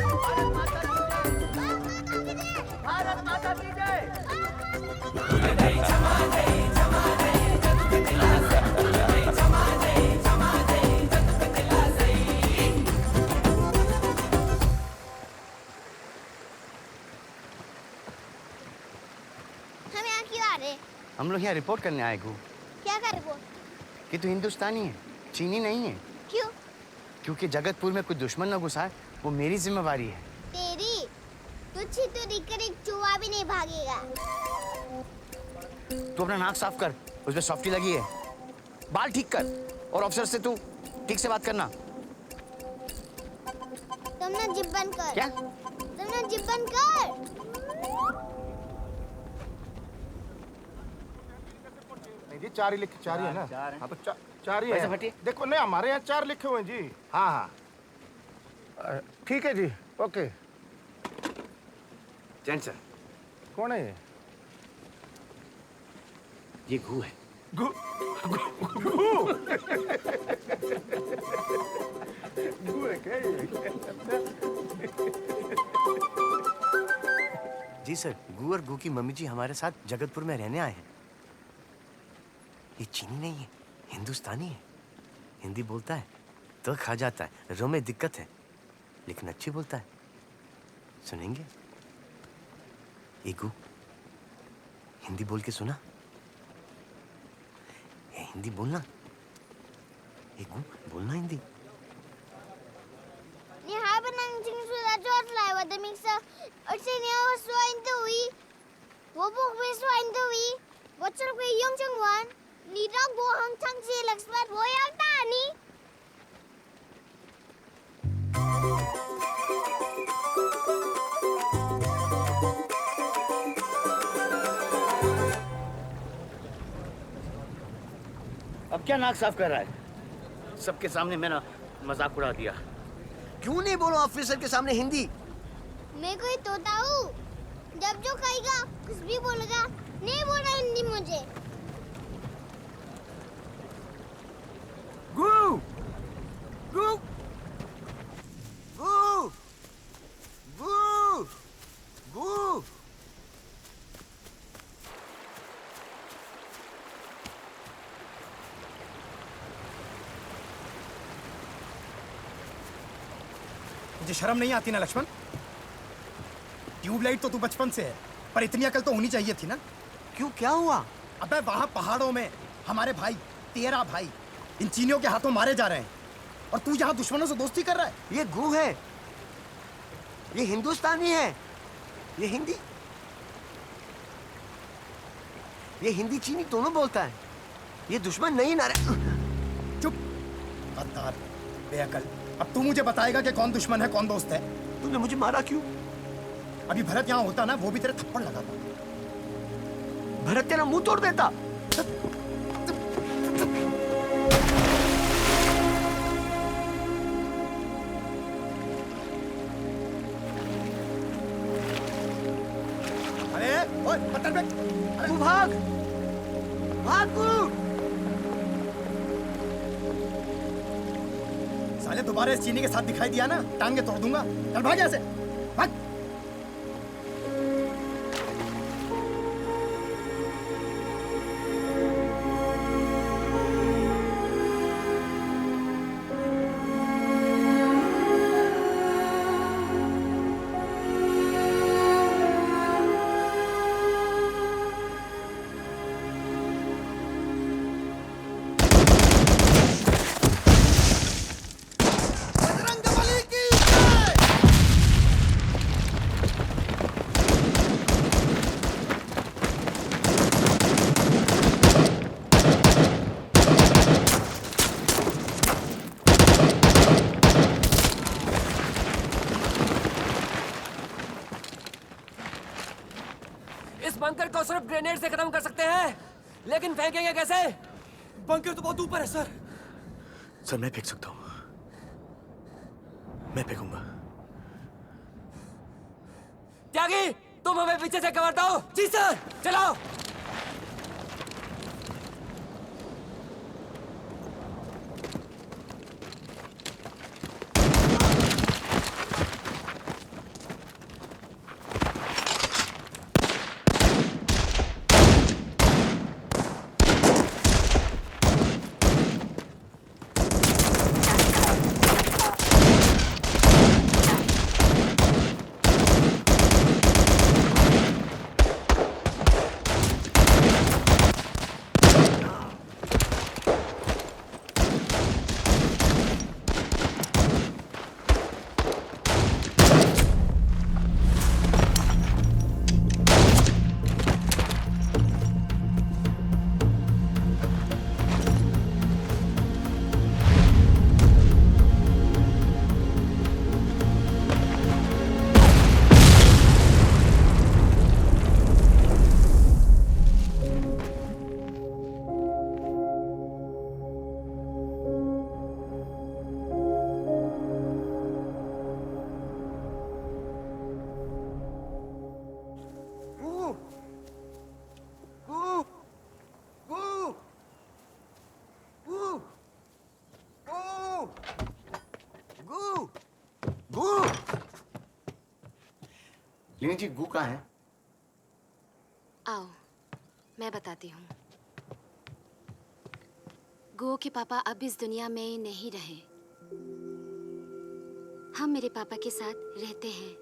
भारत माता की जय। भारत माता की जय। हम यहाँ क्यों आ रहे? हम लोग यहाँ रिपोर्ट करने आए गो क्या कर वो? कि तू हिंदुस्तानी है, चीनी नहीं है। क्यों? क्योंकि जगतपुर में कोई दुश्मन न घुसा है, वो मेरी जिम्मेवारी है। तेरी तुझसे तो दिखकर एक चूहा भी नहीं भागेगा। तू अपना नाक साफ कर, उसमें सॉफ्टी लगी है। बाल ठीक कर और ऑफिसर से तू ठीक से बात करना। तुम ना जिप बंद कर। क्या? तुम ना जिप बंद कर। नहीं जी, 4 ही लिखे, 4 ही है ना? हाँ तो 4 ही पैसे है। फटिए। देखो नहीं, हमारे यहाँ 4 लिखे हुए हैं जी। हाँ हाँ ठीक है जी, ओके। जैन सर, कौन है ये? ये घू है। घू है क्या ये? जी सर, गू और गू की मम्मी जी हमारे साथ जगतपुर में रहने आए हैं। ये चीनी नहीं है, हिंदुस्तानी है। हिंदी बोलता है तो खा जाता है, रो में दिक्कत है, लेकिन अच्छी बोलता है। सुनेंगे? ये गू हिंदी बोल के सुना? ये हिंदी बोलना। ये गू बोलना Hindi. Ni haben anjing sudah jodlai wada miksa. Orsini awas suain tuwi. Wobuk be suain tuwi. Bocor be yong chengwan. Ni dog bo hang chang si laksmat boyang tani. अब क्या नाक साफ कर रहा है? सबके सामने मैंने मजाक उड़ा दिया। क्यों नहीं बोलो ऑफिसर के सामने हिंदी? मैं कोई तोता हूँ। जब जो कहेगा कुछ भी बोलेगा, नहीं बोलना हिंदी मुझे। गू! गू! गू! गू! गू! तुझे शर्म नहीं आती ना लक्ष्मण? ट्यूबलाइट तो तू बचपन से है, पर इतनी अकल तो होनी चाहिए थी ना। क्यों, क्या हुआ? अबे वहां पहाड़ों में हमारे भाई, तेरा भाई, इन चीनियों के हाथों मारे जा रहे हैं, और तू यहाँ दुश्मनों से दोस्ती कर रहा है। ये गू है, ये हिंदुस्तानी है, ये हिंदी। ये हिंदी चीनी दोनों बोलता है। ये दुश्मन नहीं ना रे। चुप गद्दार बेअकल। अब तू मुझे बताएगा कि कौन दुश्मन है कौन दोस्त है। तूने मुझे मारा क्यों? अभी भरत यहाँ होता ना, वो भी तेरे थप्पड़ लगाता। भरत तेरा मुंह तोड़ देता। अरे ओए पत्थर फेंक। तू भाग भाग तू। साले दोबारा इस चीनी के साथ दिखाई दिया ना, टांगे तोड़ दूंगा। चल भाग यहाँ से, भाग। इस बंकर को सिर्फ ग्रेनेड से खत्म कर सकते हैं, लेकिन फेंकेंगे कैसे? बंकर तो बहुत ऊपर है सर। सर मैं फेंक सकता हूँ, मैं फेंकूंगा। त्यागी, तुम हमें पीछे से कवर दो। जी सर, चलाओ। लिनी जी गू कहाँ है? आओ, मैं बताती हूँ। गो के पापा अब इस दुनिया में नहीं रहे। हम मेरे पापा के साथ रहते हैं,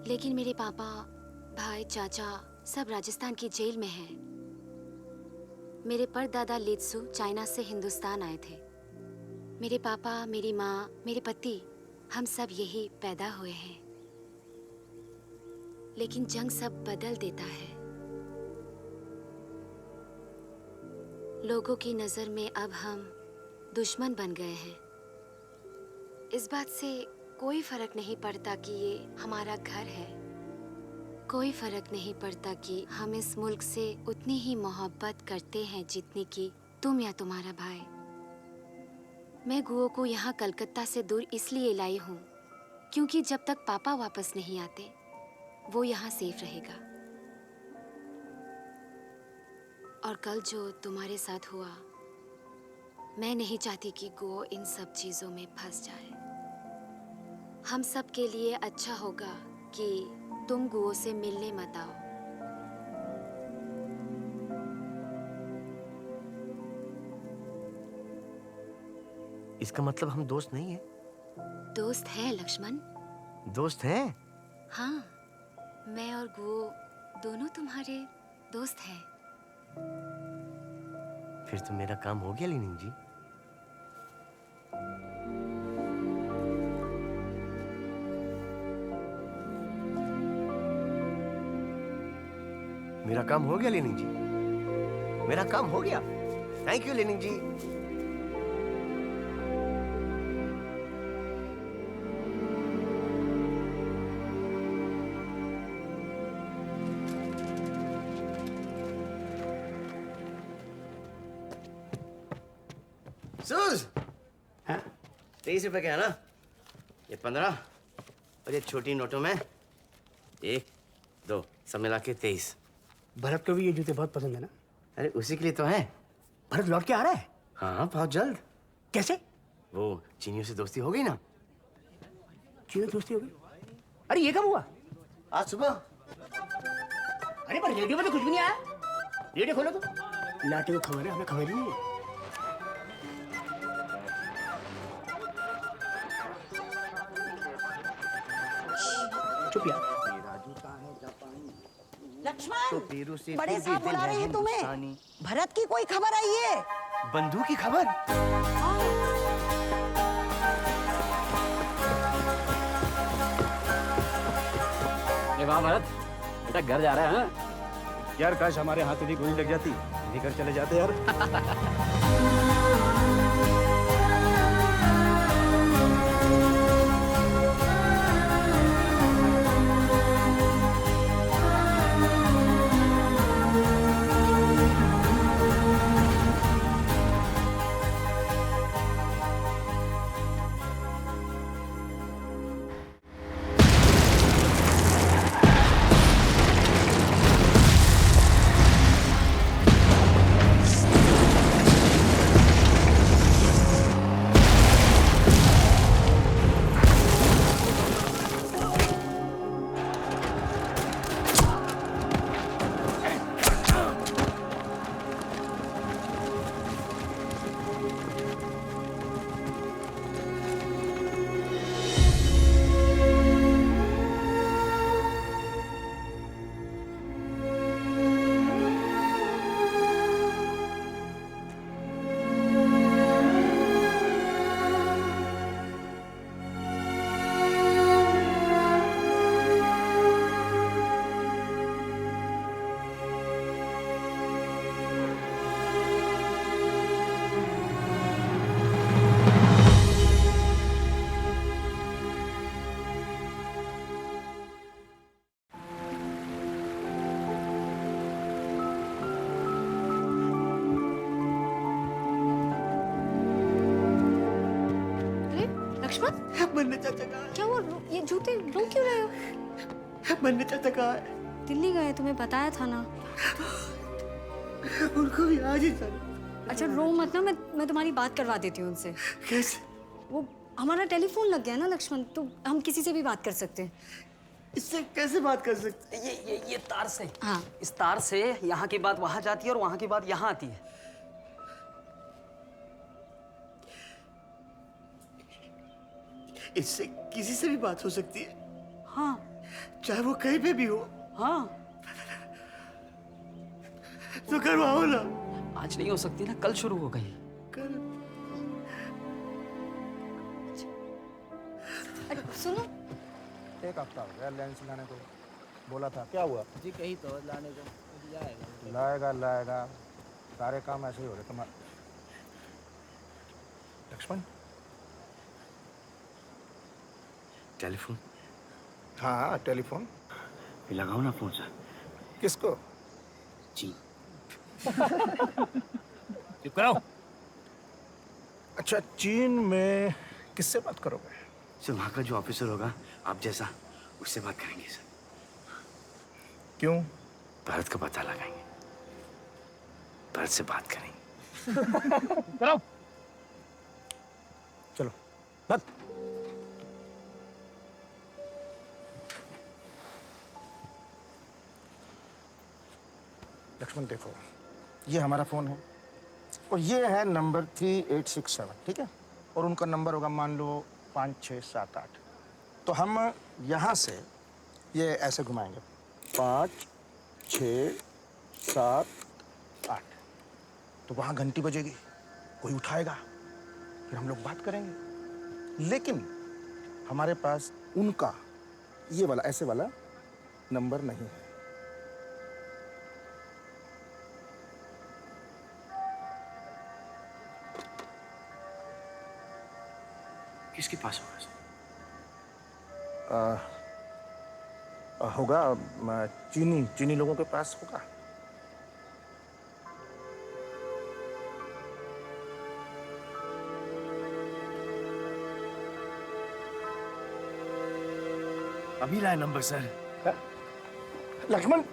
लेकिन मेरे पापा, भाई, चाचा सब राजस्थान की जेल में हैं। मेरे परदादा लित्सु चाइना से हिंदुस्तान आए थे। मेरे पापा, मेरी माँ, मेरे पति, हम सब यही पैदा हुए हैं। लेकिन जंग सब बदल देता है। लोगों की नजर में अब हम दुश्मन बन गए हैं। इस बात से कोई फर्क नहीं पड़ता कि ये हमारा घर है। कोई फर्क नहीं पड़ता कि हम इस मुल्क से उतनी ही मोहब्बत करते हैं जितनी कि तुम या तुम्हारा भाई। मैं गुओ को यहाँ कलकत्ता से दूर इसलिए लाई हूँ क्योंकि जब तक पापा वापस नहीं आते वो यहाँ सेफ रहेगा। और कल जो तुम्हारे साथ हुआ, मैं नहीं चाहती कि गो इन सब चीजों में फंस जाए। हम सब के लिए अच्छा होगा कि तुम गुओ से मिलने मत आओ। इसका मतलब हम दोस्त नहीं है? दोस्त हैं लक्ष्मण। दोस्त हैं? हाँ, मैं और गुओ दोनों तुम्हारे दोस्त हैं। फिर तो मेरा काम हो गया लीनिंग जी। मेरा काम हो गया लेनिन जी, मेरा काम हो गया। थैंक यू लेनिन जी। सूज, 23 रुपए के है ना? ये 15 और ये छोटी नोटों में 1, 2 सब मिला के 23। भरत को भी ये जूते बहुत पसंद है ना? अरे उसी के लिए तो है। भरत लौट के आ रहा है? हाँ बहुत जल्द। कैसे? वो चीनियों से दोस्ती हो गई ना। चीनियों से दोस्ती हो गई? अरे ये कब हुआ? आज सुबह। अरे पर रेडियो में तो कुछ भी नहीं आया। रेडियो खोलो तो। लाटे को खबर है, हमें खबर ही नहीं है। चुप यार। लक्ष्मण, बड़े साहब बुला रहे हैं तुम्हें। भरत की कोई खबर आई है? बंधु की खबर? ये वाह भरत, बेटा घर जा रहा है? यार काश हमारे हाथ भी गोली लग जाती, लेकर चले जाते यार। मन्ने चाचा कहाँ है? क्या हुआ? ये जूते रो क्यों रहे हो? मन्ने चाचा कहाँ है? दिल्ली गए, तुम्हें बताया था ना। उनको भी आज ही सर। अच्छा रो मत ना, मैं तुम्हारी बात करवा देती हूँ उनसे। कैसे? वो हमारा टेलीफोन लग गया ना लक्ष्मण, तो हम किसी से भी बात कर सकते हैं। इससे कैसे बात कर सकते? ये तार से। हाँ। इस तार से यहाँ की बात वहाँ जाती है और वहाँ की बात यहाँ आती है। इससे किसी से भी बात हो सकती है? हाँ। चाहे वो कहीं पे भी हो। हाँ। तो करवाओ ना। आज नहीं हो सकती ना, कल शुरू हो गई। कल। सुनो। एक हफ्ता हो गया लेंस लाने को, बोला था। क्या हुआ? जी कहीं तो लाने को लाएगा सारे काम ऐसे ही हो रहे तुम्हारे। लक्ष्मण टेलीफोन? हाँ टेलीफोन लगाओ ना फोन सर। किसको? जी। चुप कराओ। अच्छा चीन में किससे बात करोगे? सर वहाँ का जो ऑफिसर होगा आप जैसा, उससे बात करेंगे सर। क्यों? भारत का पता लगाएंगे, भारत से बात करेंगे। कराओ। चलो बात। लक्ष्मण देखो, ये हमारा फोन है और ये है नंबर 3867, ठीक है? और उनका नंबर होगा मान लो 5678। तो हम यहाँ से ये ऐसे घुमाएंगे 5 6 7 8। तो वहाँ घंटी बजेगी, कोई उठाएगा, फिर हम लोग बात करेंगे। लेकिन हमारे पास उनका ये वाला ऐसे वाला नंबर नहीं है। किसके पास होगा सर? होगा चीनी लोगों के पास होगा। अभी लाया नंबर सर। लक्ष्मण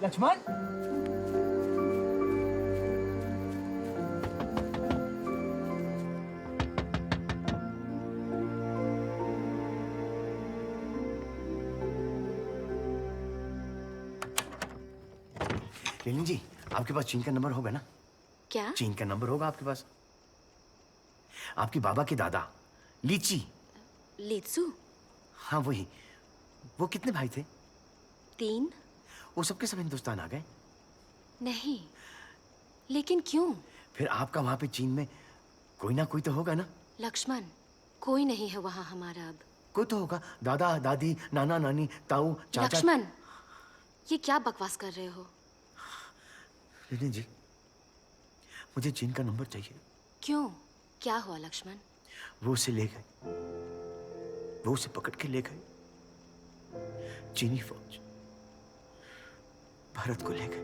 लेनिन जी, आपके पास चीन का नंबर होगा ना? क्या? चीन का नंबर होगा आपके पास? आपके बाबा के दादा लीची। लीचू? हाँ वही। वो कितने भाई थे? 3। वो सबके सब हिंदुस्तान आ गए? नहीं, लेकिन क्यों? फिर आपका वहां पे चीन में कोई ना कोई तो होगा ना? लक्ष्मण, कोई नहीं है वहां हमारा अब। कोई तो होगा, दादा दादी नाना नानी ताऊ चाचा। लक्ष्मण, ये क्या बकवास कर रहे हो? लेनिन जी, मुझे चीन का नंबर चाहिए। क्यों? क्या हुआ लक्ष्मण? वो उसे ले गए, वो उसे पकड़ के ले गए। चीनी फौज भारत को ले गए।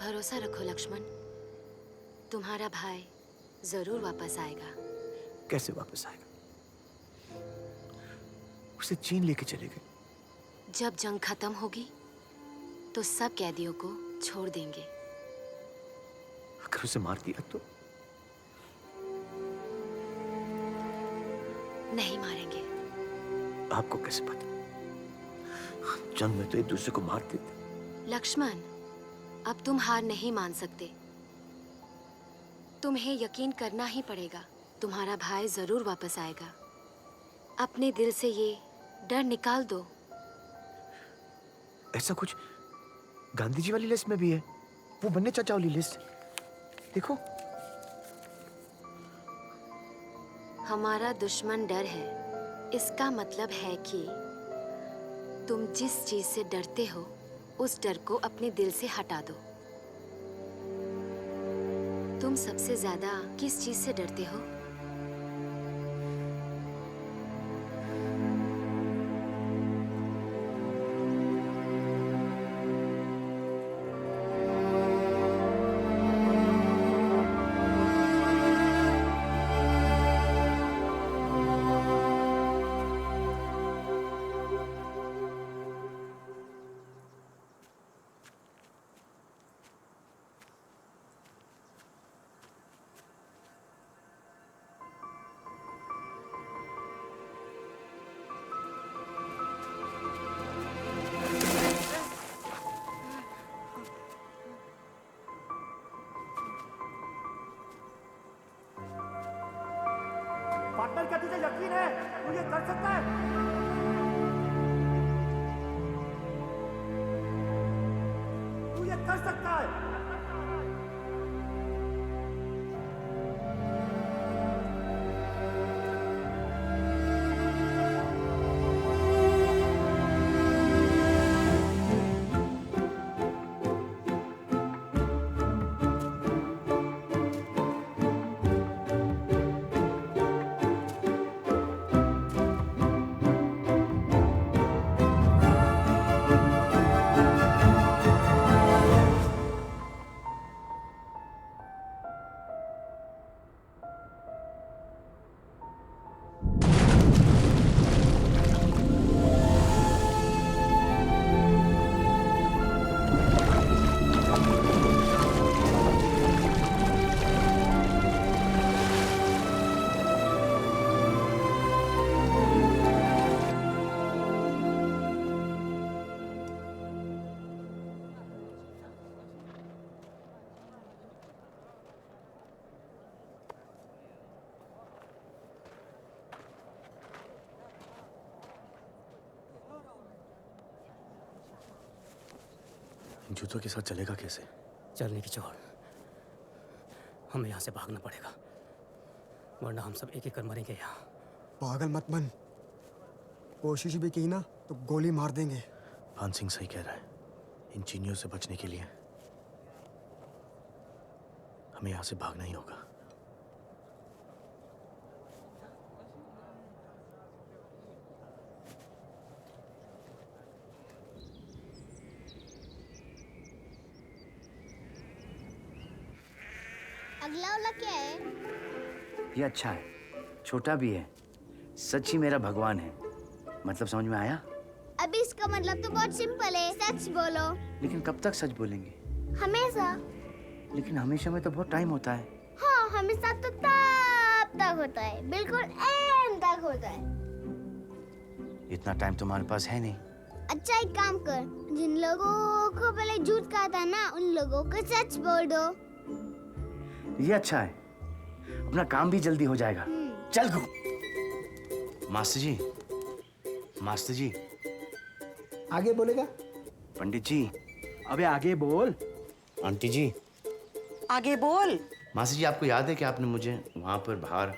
भरोसा रखो लक्ष्मण, तुम्हारा भाई जरूर वापस आएगा। कैसे वापस आएगा? उसे चीन लेके चले गए। जब जंग खत्म होगी तो सब कैदियों को छोड़ देंगे। अगर उसे मार दिया तो? नहीं मारेंगे। आपको कैसे पता? जंग में तो एक दूसरे को मार देते। लक्ष्मण, अब तुम हार नहीं मान सकते। तुम्हें यकीन करना ही पड़ेगा। तुम्हारा भाई जरूर वापस आएगा। अपने दिल से ये डर निकाल दो। ऐसा कुछ गांधी जी वाली लिस्ट में भी है, वो बन्ने चाचा वाली लिस्ट। देखो, हमारा दुश्मन डर है। इसका मतलब है कि तुम जिस चीज से डरते हो उस डर को अपने दिल से हटा दो। तुम सबसे ज्यादा किस चीज से डरते हो? पार्टनर, क्या तुझे यकीन है तू ये कर सकता है? तू ये कर सकता है? जूतों के साथ चलेगा कैसे? चलने की छोड़, हमें यहाँ से भागना पड़ेगा, वरना हम सब एक एक कर मरेंगे यहाँ। पागल मत बन, कोशिश भी की ना तो गोली मार देंगे। पान सिंह सही कह रहा है। इन चीनियों से बचने के लिए हमें यहाँ से भागना ही होगा। अगला वाला क्या है? ये अच्छा है, छोटा भी है, सच ही मेरा भगवान है। मतलब समझ में आया? अभी इसका मतलब तो बहुत सिंपल है, सच बोलो। लेकिन कब तक सच बोलेंगे? हमेशा। लेकिन हमेशा में तो बहुत टाइम होता है। हाँ, हमेशा तो तब तक होता है, बिल्कुल एंड तक होता है। इतना टाइम तुम्हारे पास है नहीं। अच्छा, एक काम कर, जिन लोगों को पहले झूठ कहा था ना, उन लोगों को सच बोल दो। ये अच्छा है, अपना काम भी जल्दी हो जाएगा। चल गो। मास्टर जी, मास्टर जी। आगे बोलेगा? पंडित जी। अबे आगे बोल। आंटी जी। आगे बोल। मास्टर जी, आपको याद है कि आपने मुझे वहाँ पर बाहर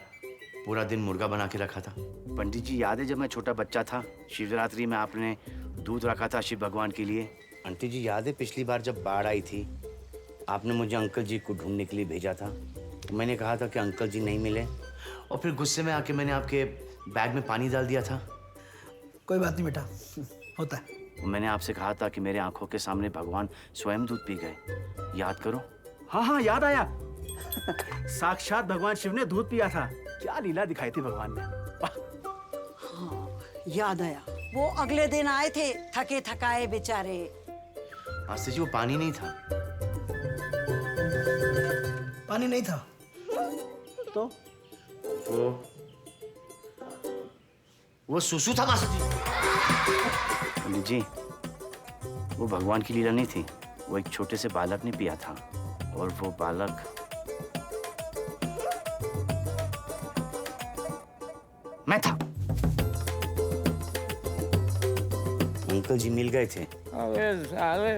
पूरा दिन मुर्गा बना के रखा था? पंडित जी, याद है जब मैं छोटा बच्चा था, शिवरात्रि में आपने दूध रखा था शिव भगवान के लिए? आंटी जी, याद है पिछली बार जब बाढ़ आई थी, आपने मुझे अंकल जी को ढूंढने के लिए भेजा था? तो मैंने कहा था कि अंकल जी नहीं मिले, और फिर गुस्से में आके मैंने आपके बैग में पानी डाल दिया था। कोई बात नहीं बेटा, होता है। मैंने आपसे कहा था कि मेरे आंखों के सामने भगवान स्वयं दूध पी गए, याद करो। हाँ हाँ, याद आया। साक्षात भगवान शिव ने दूध पिया था। क्या लीला दिखाई थी भगवान ने। हाँ, याद आया। वो अगले दिन आए थे, थके थकाए बेचारे। मास्टर जी, वो पानी नहीं था। पानी नहीं था तो वो सुसु था मास्टर जी। पंडित जी, वो भगवान की लीला नहीं थी, वो एक छोटे से बालक ने पिया था, और वो बालक मैं था। अंकल जी मिल गए थे। अबे साले,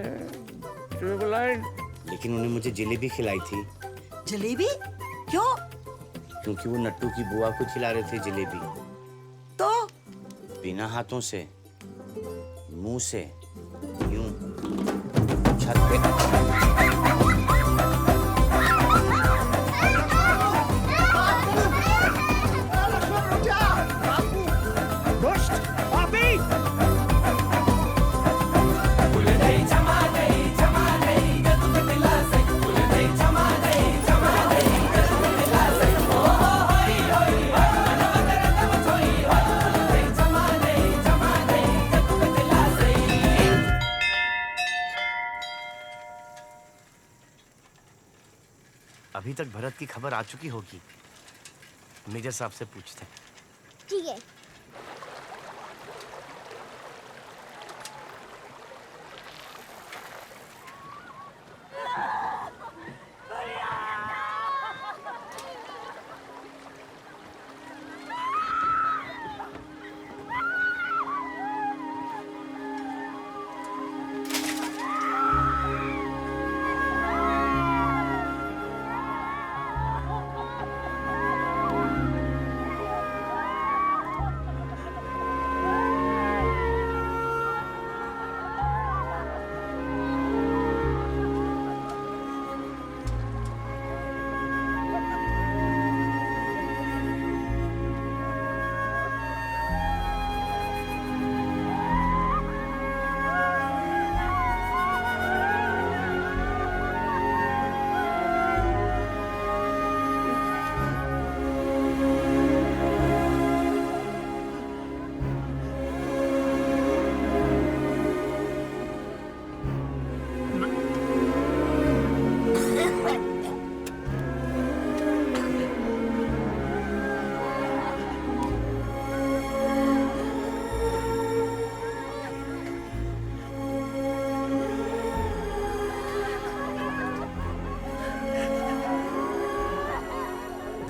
ट्यूबलाइट। लेकिन उन्हें मुझे जलेबी खिलाई थी। जलेबी? क्यों? क्योंकि वो नट्टू की बुआ को खिला रहे थे जलेबी। तो? बिना हाथों से, मुंह से, यूं छत पे। अभी तक भरत की खबर आ चुकी होगी। मेजर साहब से पूछते हैं। ठीक है।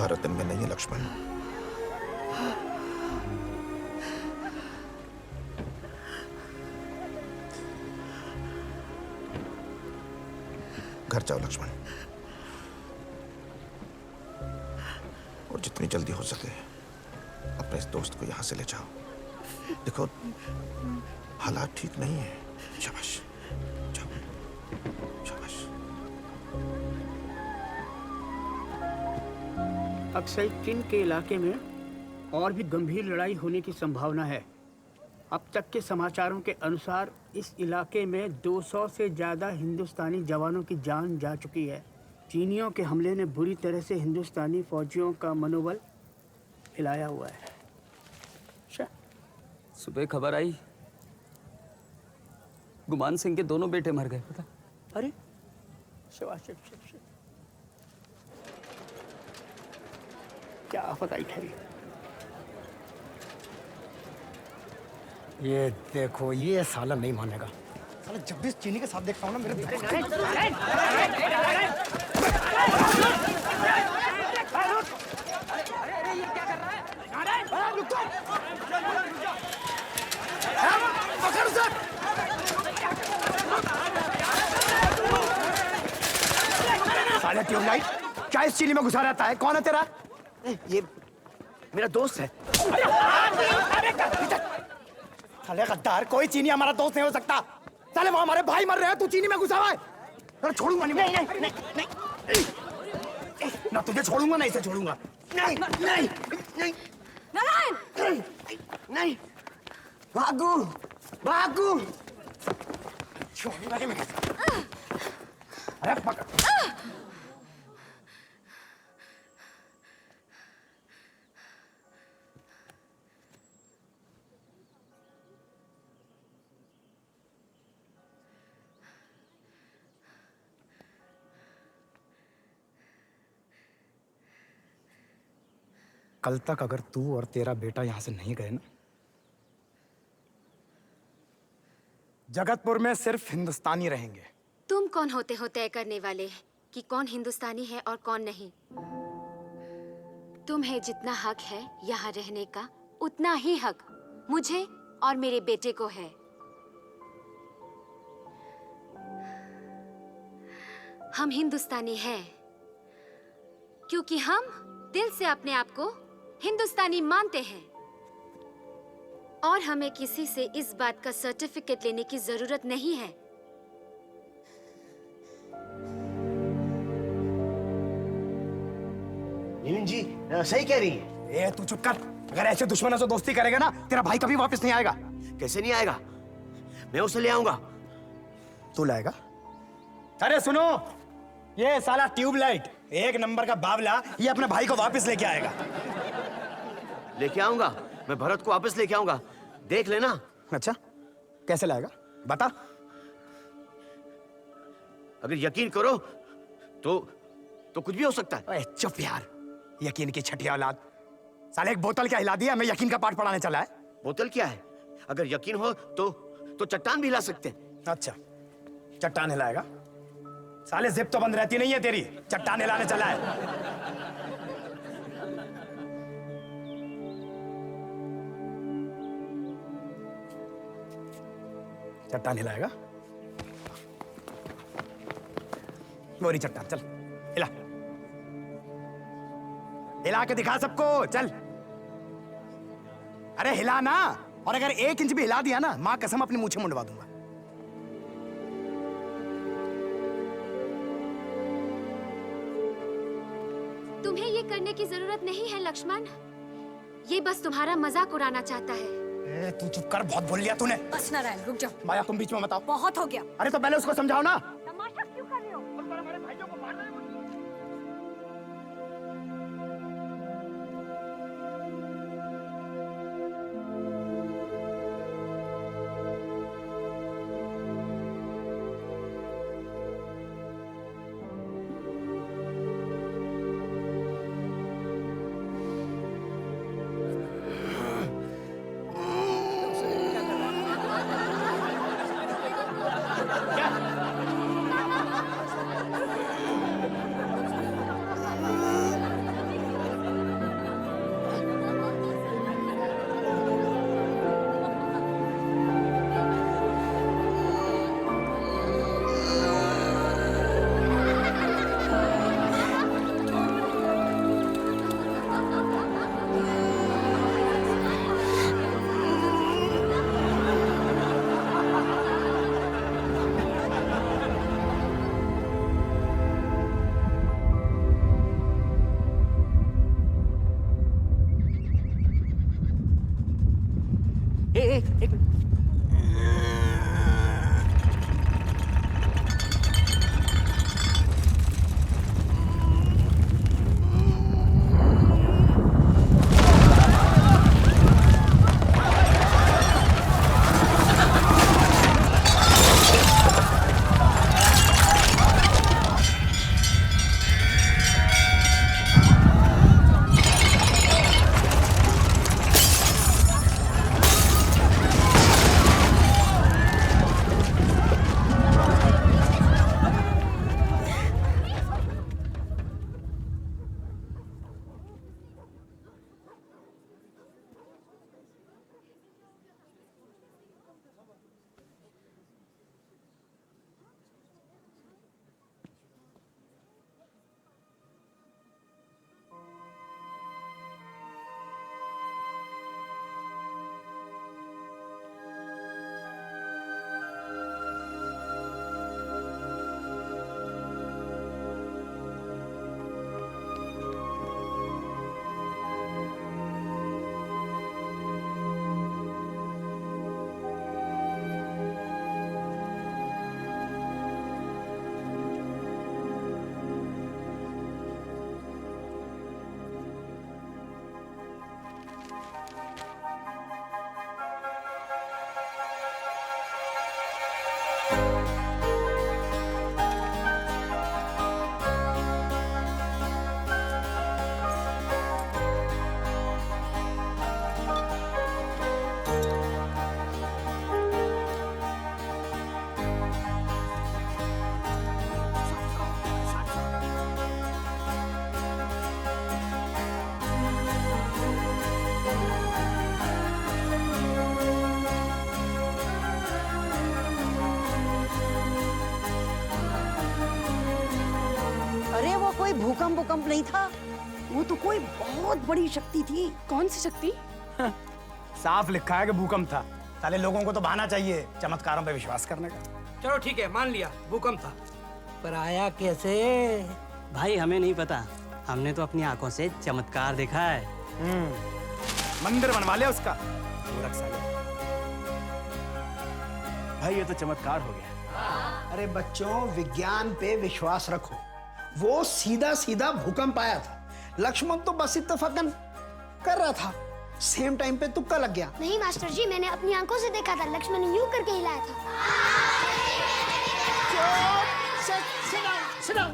भारत में नहीं है लक्ष्मण। घर जाओ लक्ष्मण, और जितनी जल्दी हो सके अपने इस दोस्त को यहां से ले जाओ। देखो, हालात ठीक नहीं है। शाबाश, जाओ, शाबाश। अक्सर चीन के इलाके में और भी गंभीर लड़ाई होने की संभावना है। अब तक के समाचारों के अनुसार इस इलाके में 200 से ज़्यादा हिंदुस्तानी जवानों की जान जा चुकी है। चीनियों के हमले ने बुरी तरह से हिंदुस्तानी फौजियों का मनोबल हिलाया हुआ है। सुबह खबर आई, गुमान सिंह के दोनों बेटे मर गए, पता? अरे शाबाश, क्या आफत आई ठहरी। ये देखो, ये साला नहीं मानेगा। साला जब भी इस चीनी के साथ देखता हूँ ना मेरे साले ट्यूबलाइट क्या इस चीनी में घुसा रहता है? कौन है तेरा? ये मेरा दोस्त है। साले गद्दार, कोई चीनी हमारा दोस्त नहीं हो सकता। साले वो हमारे भाई मर रहे हैं, तू चीनी में घुसा हुआ है। अरे छोड़ूंगा नहीं, नहीं। ना तुझे छोड़ूंगा ना इसे छोड़ूंगा। नहीं नहीं नहीं नारायण, नहीं भागू भागू, छोड़ूंगा नहीं मैं। अरे पकड़। कल तक अगर तू और तेरा बेटा यहां से नहीं गए ना, जगतपुर में सिर्फ हिंदुस्तानी रहेंगे। तुम कौन होते हो तय करने वाले कि कौन हिंदुस्तानी है और कौन नहीं? तुम्हें जितना हक है यहाँ रहने का, उतना ही हक मुझे और मेरे बेटे को है। हम हिंदुस्तानी हैं क्योंकि हम दिल से अपने आप को हिंदुस्तानी मानते हैं और हमें किसी से इस बात का सर्टिफिकेट लेने की जरूरत नहीं है। नीलिम जी सही कह रही है। ए तू चुप कर। अगर ऐसे दुश्मनों से दोस्ती करेगा ना, तेरा भाई कभी वापस नहीं आएगा। कैसे नहीं आएगा? मैं उसे ले आऊंगा। तू लाएगा? अरे सुनो, ये साला ट्यूबलाइट एक नंबर का बावला, ये अपने भाई को वापस लेके आएगा। लेके आऊंगा, मैं भरत को वापस लेके आऊंगा, देख लेना। अच्छा, कैसे लाएगा बता। अगर यकीन करो तो कुछ भी हो सकता है। ओए चुप यार, यकीन की छठिया औलाद। साले एक बोतल क्या हिला दिया, मैं यकीन का पाठ पढ़ाने चला है। बोतल क्या है? अगर यकीन हो तो चट्टान भी हिला सकते हैं। अच्छा, चट्टान हिलाएगा? साले जिप तो बंद रहती नहीं है तेरी, चट्टान हिलाने चला है। चट्टान हिलाएगा? मोरी चट्टान, चल हिला, हिला के दिखा सबको, चल। अरे हिला ना, और अगर 1 इंच भी हिला दिया ना, मां कसम अपनी मूंछें मुंडवा दूंगा। तुम्हें ये करने की जरूरत नहीं है लक्ष्मण, ये बस तुम्हारा मजाक उड़ाना चाहता है। ए, तू चुप कर, बहुत बोल लिया तूने। बस नारायण रुक जाओ। माया तुम बीच में बताओ। बहुत हो गया। अरे तो पहले उसको समझाओ ना। तमाशा क्यों कर रहे हो? हमारे भाइयों को मार रहे हो। एक कोई भूकंप नहीं था, वो तो कोई बहुत बड़ी शक्ति थी। कौन सी शक्ति? साफ लिखा है कि भूकंप था। साले लोगों को तो बहाना चाहिए चमत्कारों पे विश्वास करने का। चलो ठीक है, मान लिया भूकंप था, पर आया कैसे? भाई हमें नहीं पता, हमने तो अपनी आंखों से चमत्कार देखा है। मंदिर बनवा लिया उसका गोरख साले। भाई ये तो चमत्कार हो गया। अरे बच्चों, विज्ञान पे विश्वास रखो। वो सीधा सीधा भूकंप आया था। लक्ष्मण तो बस इत्तेफाकन कर रहा था, सेम टाइम पे तुक्का लग गया। नहीं मास्टर जी, मैंने अपनी आंखों से देखा था, लक्ष्मण ने यूं करके हिलाया था। Sit down.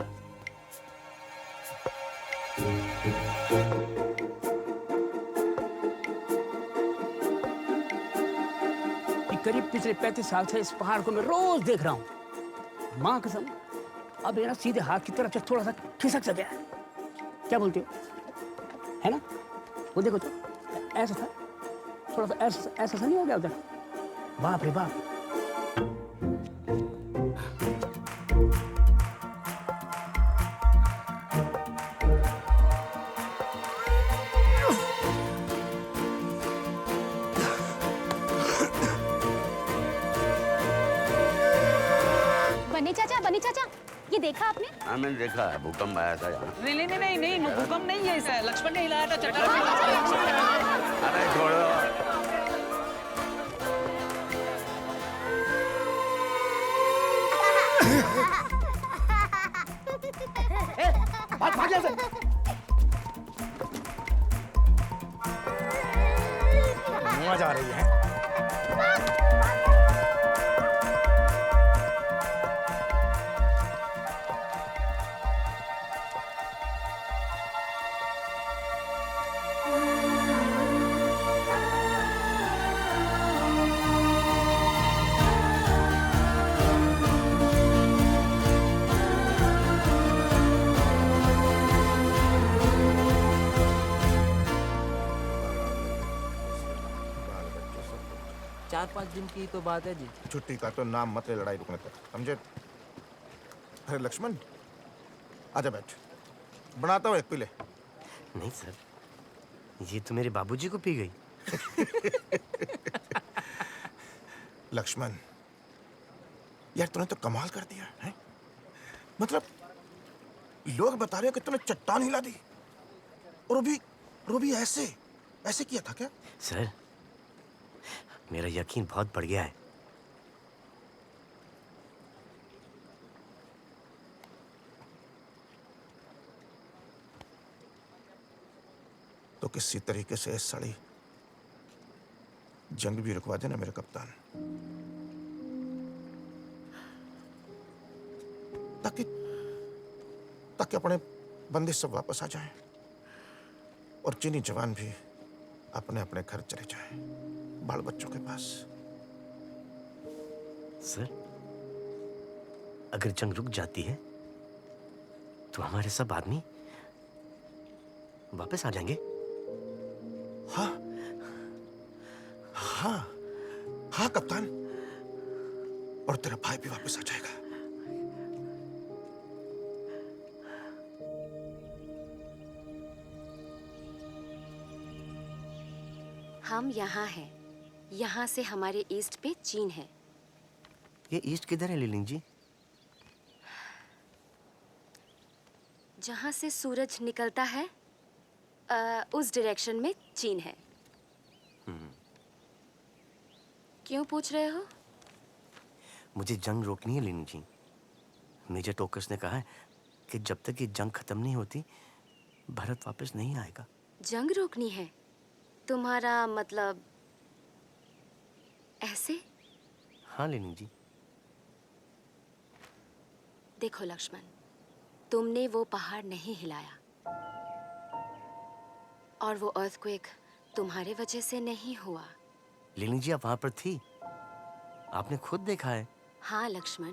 करीब पिछले 35 साल से इस पहाड़ को मैं रोज देख रहा हूँ। माँ कसम, अब ये ना सीधे हाथ की तरफ से थोड़ा सा खिसक सा गया है। क्या बोलते हो? है ना? वो देखो तो ऐसा था, थोड़ा सा ऐसा नहीं हो गया उधर? बाप रे बाप। बनी चाचा, ये देखा आपने? हाँ मैंने देखा है, भूकंप आया था यहाँ। नहीं, भूकंप नहीं है, इसे लक्ष्मण ने हिलाया था चट्टान। अरे छोड़ो। भाग जा। मुआ जा रही है। दिन की तो बात है जी। छुट्टी का तो नाम मत ले लड़ाई रुकने तक, समझे? अरे लक्ष्मण, आजा बैठ, बनाता हूँ एक पी ले। नहीं सर, ये तो मेरे बाबूजी को पी गई। लक्ष्मण, यार तूने तो कमाल कर दिया है। मतलब लोग बता रहे हो कि तूने चट्टान हिला दी, और वो भी ऐसे किया था क्या? सर, मेरा यकीन बहुत बढ़ गया है। तो किसी तरीके से इस साड़ी जंग भी रुकवा देना मेरे कप्तान, ताकि अपने बंदे सब वापस आ जाएं और चीनी जवान भी अपने अपने घर चले जाएं, बाल बच्चों के पास। सर, अगर जंग रुक जाती है तो हमारे सब आदमी वापस आ जाएंगे। हाँ कप्तान, और तेरा भाई भी वापस आ जाएगा। हम यहाँ हैं। यहाँ से हमारे ईस्ट पे चीन है। ये ईस्ट किधर है लीलिंग जी? जहाँ से सूरज निकलता है उस डायरेक्शन में चीन है। क्यों पूछ रहे हो? मुझे जंग रोकनी है लीलिंग जी। मेजर टोकस ने कहा है कि जब तक ये जंग खत्म नहीं होती भारत वापस नहीं आएगा। जंग रोकनी है? तुम्हारा मतलब ऐसे? हाँ लीलिंग जी। देखो लक्ष्मण, तुमने वो पहाड़ नहीं हिलाया और वो अर्थक्वेक तुम्हारे वजह से नहीं हुआ। लीलिंग जी, आप वहां पर थी, आपने खुद देखा है। हाँ लक्ष्मण,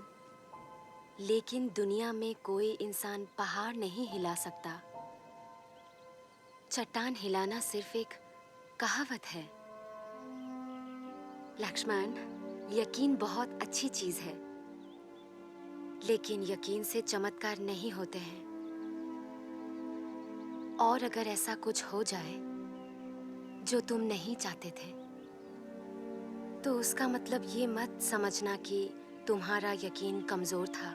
लेकिन दुनिया में कोई इंसान पहाड़ नहीं हिला सकता। चट्टान हिलाना सिर्फ एक कहावत है। लक्ष्मण, यकीन बहुत अच्छी चीज है, लेकिन यकीन से चमत्कार नहीं होते हैं। और अगर ऐसा कुछ हो जाए जो तुम नहीं चाहते थे, तो उसका मतलब ये मत समझना कि तुम्हारा यकीन कमजोर था।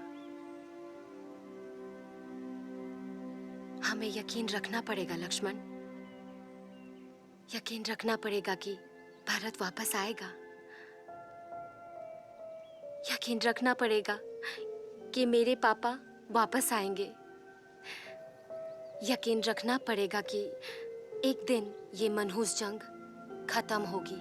हमें यकीन रखना पड़ेगा लक्ष्मण, यकीन रखना पड़ेगा कि भारत वापस आएगा। यकीन रखना पड़ेगा कि मेरे पापा वापस आएंगे। यकीन रखना पड़ेगा कि एक दिन ये मनहूस जंग खत्म होगी।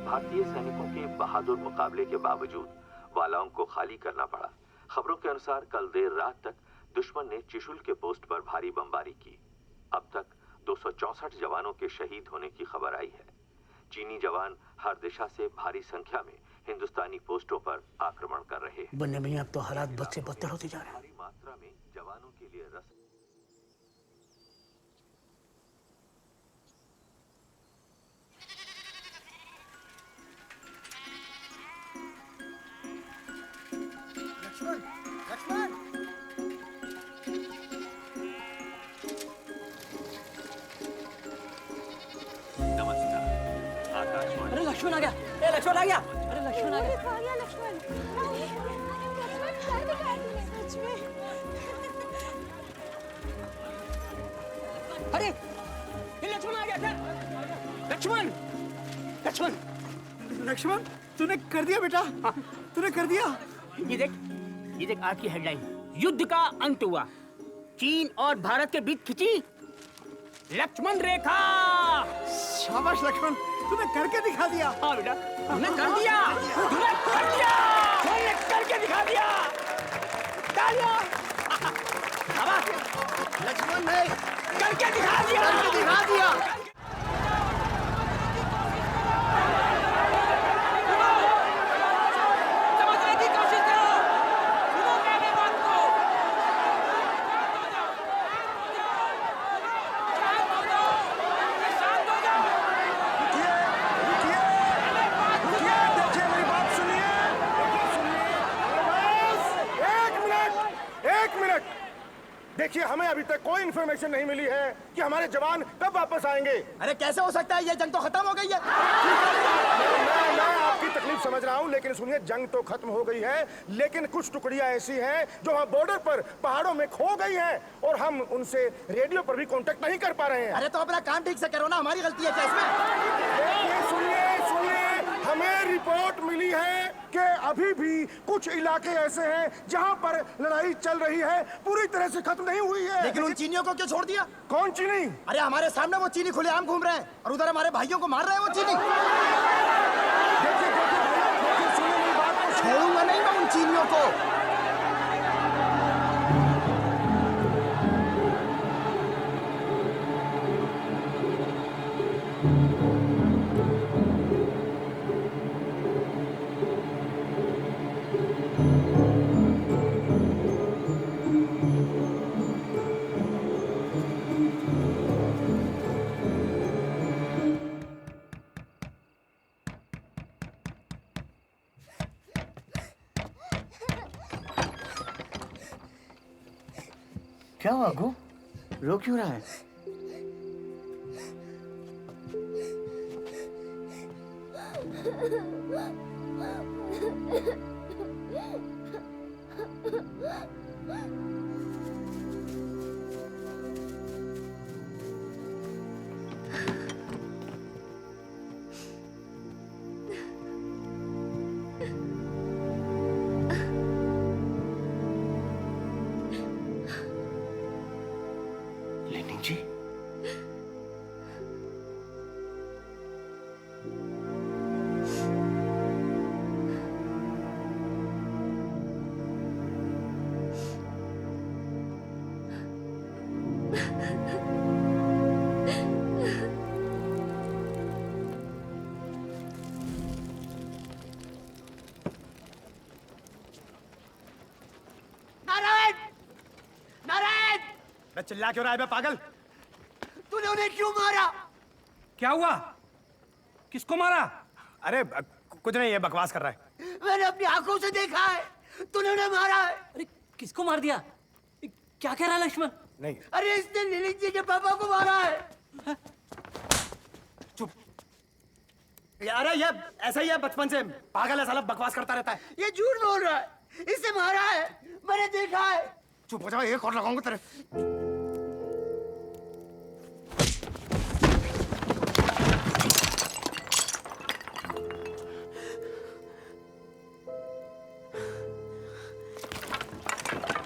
भारतीय सैनिकों के बहादुर मुकाबले के बावजूद वालाओं को खाली करना पड़ा। खबरों के अनुसार कल देर रात तक दुश्मन ने चिशुल के पोस्ट पर भारी बमबारी की। अब तक 264 जवानों के शहीद होने की खबर आई है। चीनी जवान हर दिशा से भारी संख्या में हिंदुस्तानी पोस्टों पर आक्रमण कर रहे हैं। बनने में अब तो हालात बद से बदतर होते जा रहे हैं। भारी मात्रा में जवानों के लिए रस लक्ष्मण, लक्ष्मण! नमस्कार, आकाशवाणी। अरे लक्ष्मण आ गया, ए लक्ष्मण आ गया, अरे लक्ष्मण आ गया। आ गया लक्ष्मण। सच में। अरे ये लक्ष्मण आ गया क्या? लक्ष्मण, लक्ष्मण, लक्ष्मण, तूने कर दिया बेटा, तूने कर दिया। ये देख आज की हेडलाइन, युद्ध का अंत हुआ, चीन और भारत के बीच खिंची लक्ष्मण रेखा। शाबाश लक्ष्मण, तूने करके दिखा दिया। हाँ बेटा, तूने कर दिया, तूने कर दिया, तूने करके दिखा दिया। तालियां। शाबाश लक्ष्मण ने करके दिखा दिया, करके दिखा दिया। देखिए, हमें अभी तक कोई इन्फॉर्मेशन नहीं मिली है कि हमारे जवान कब वापस आएंगे। अरे कैसे हो सकता है, ये जंग तो खत्म हो गई है। मैं आपकी तकलीफ समझ रहा हूँ, लेकिन सुनिए, जंग तो खत्म हो गई है, लेकिन कुछ टुकड़ियां ऐसी हैं जो वहाँ बॉर्डर पर पहाड़ों में खो गई हैं और हम उनसे रेडियो पर भी कांटेक्ट नहीं कर पा रहे हैं। अरे तो अपना काम ठीक से करो ना, हमारी गलती है क्या इसमें? सुनिए, हमें रिपोर्ट मिली है कि अभी भी कुछ इलाके ऐसे हैं जहां पर लड़ाई चल रही है, पूरी तरह से खत्म नहीं हुई है। लेकिन उन चीनियों को क्यों छोड़ दिया? कौन चीनी? अरे हमारे सामने वो चीनी खुलेआम घूम रहे हैं और उधर हमारे भाइयों को मार रहे हैं वो चीनी। सुनिए मेरी बात को। छोड़ूंगा नहीं मैं उन चीनियों को। क्या हुआ गो? रो क्यों रहा है? लेनी जी, मैं चिल्ला क्यों रहा है बे पागल? तूने उन्हें क्यों मारा? क्या हुआ? किसको मारा? अरे कुछ नहीं, ये बकवास कर रहा है। मैंने अपनी आंखों से देखा है, तूने उन्हें मारा है। अरे किसको मार दिया? क्या कह रहा है लक्ष्मण? नहीं, अरे इसने नीलिक जी के पापा को मारा है। अरे ये ऐसा ही है, बचपन से पागल है साला, बकवास करता रहता है। ये झूठ बोल रहा है, इससे मारा है, मैंने देखा है। चुप हो जाओ, एक और लगाऊंगा तेरे।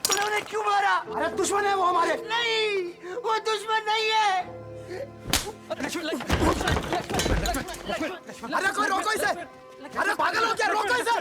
तूने उन्हें क्यों मारा? अरे दुश्मन है वो हमारे। नहीं, वो दुश्मन नहीं है। अरे कोई रोको इसे! अरे पागल हो क्या? रोको इसे!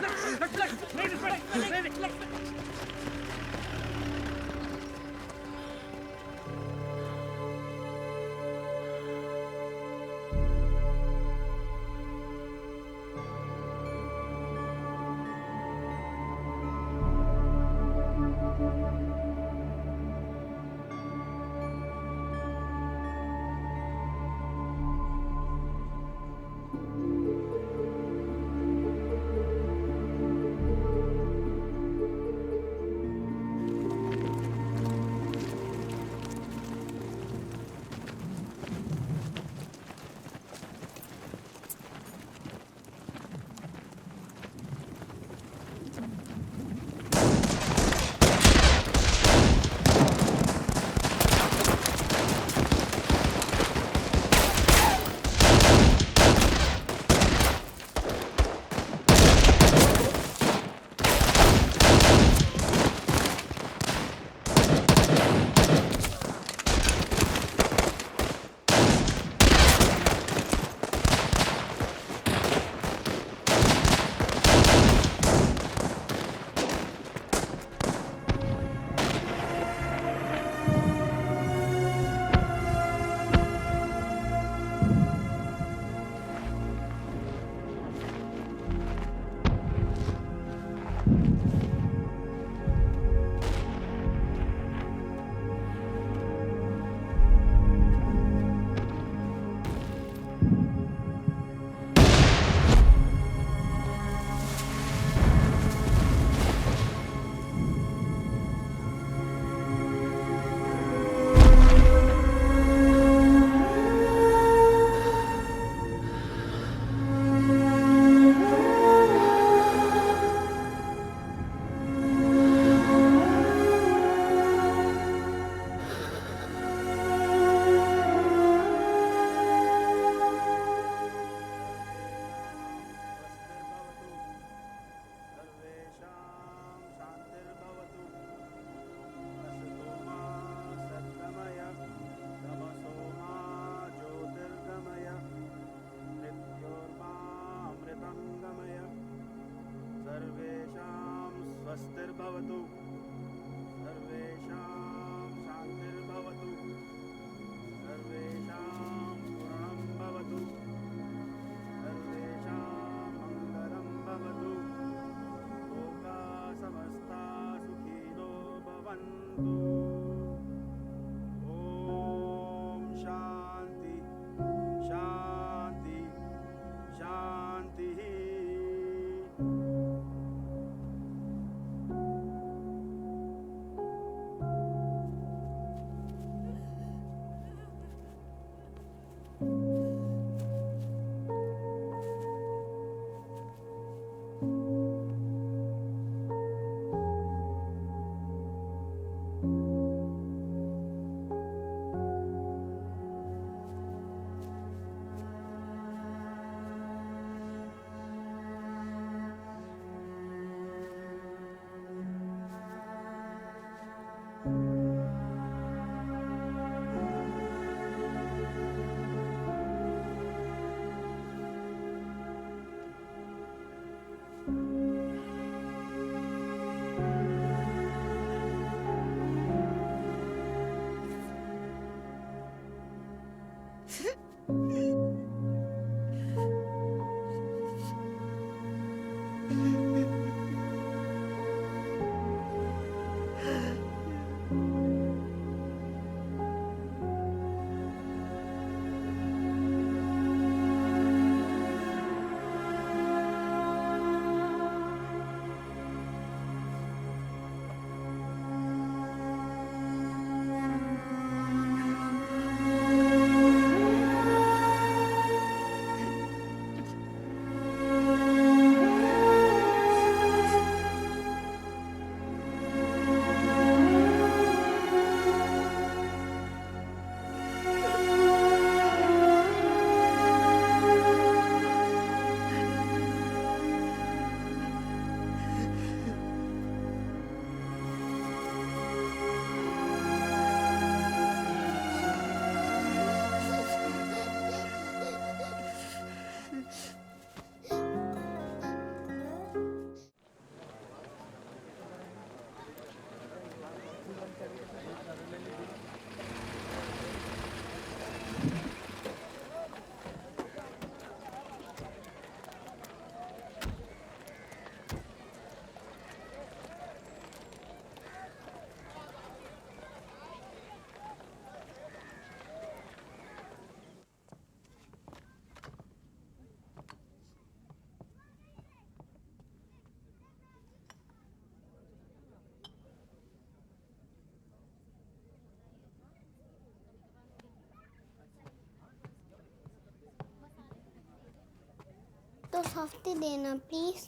तो सॉफ्टी देना प्लीज।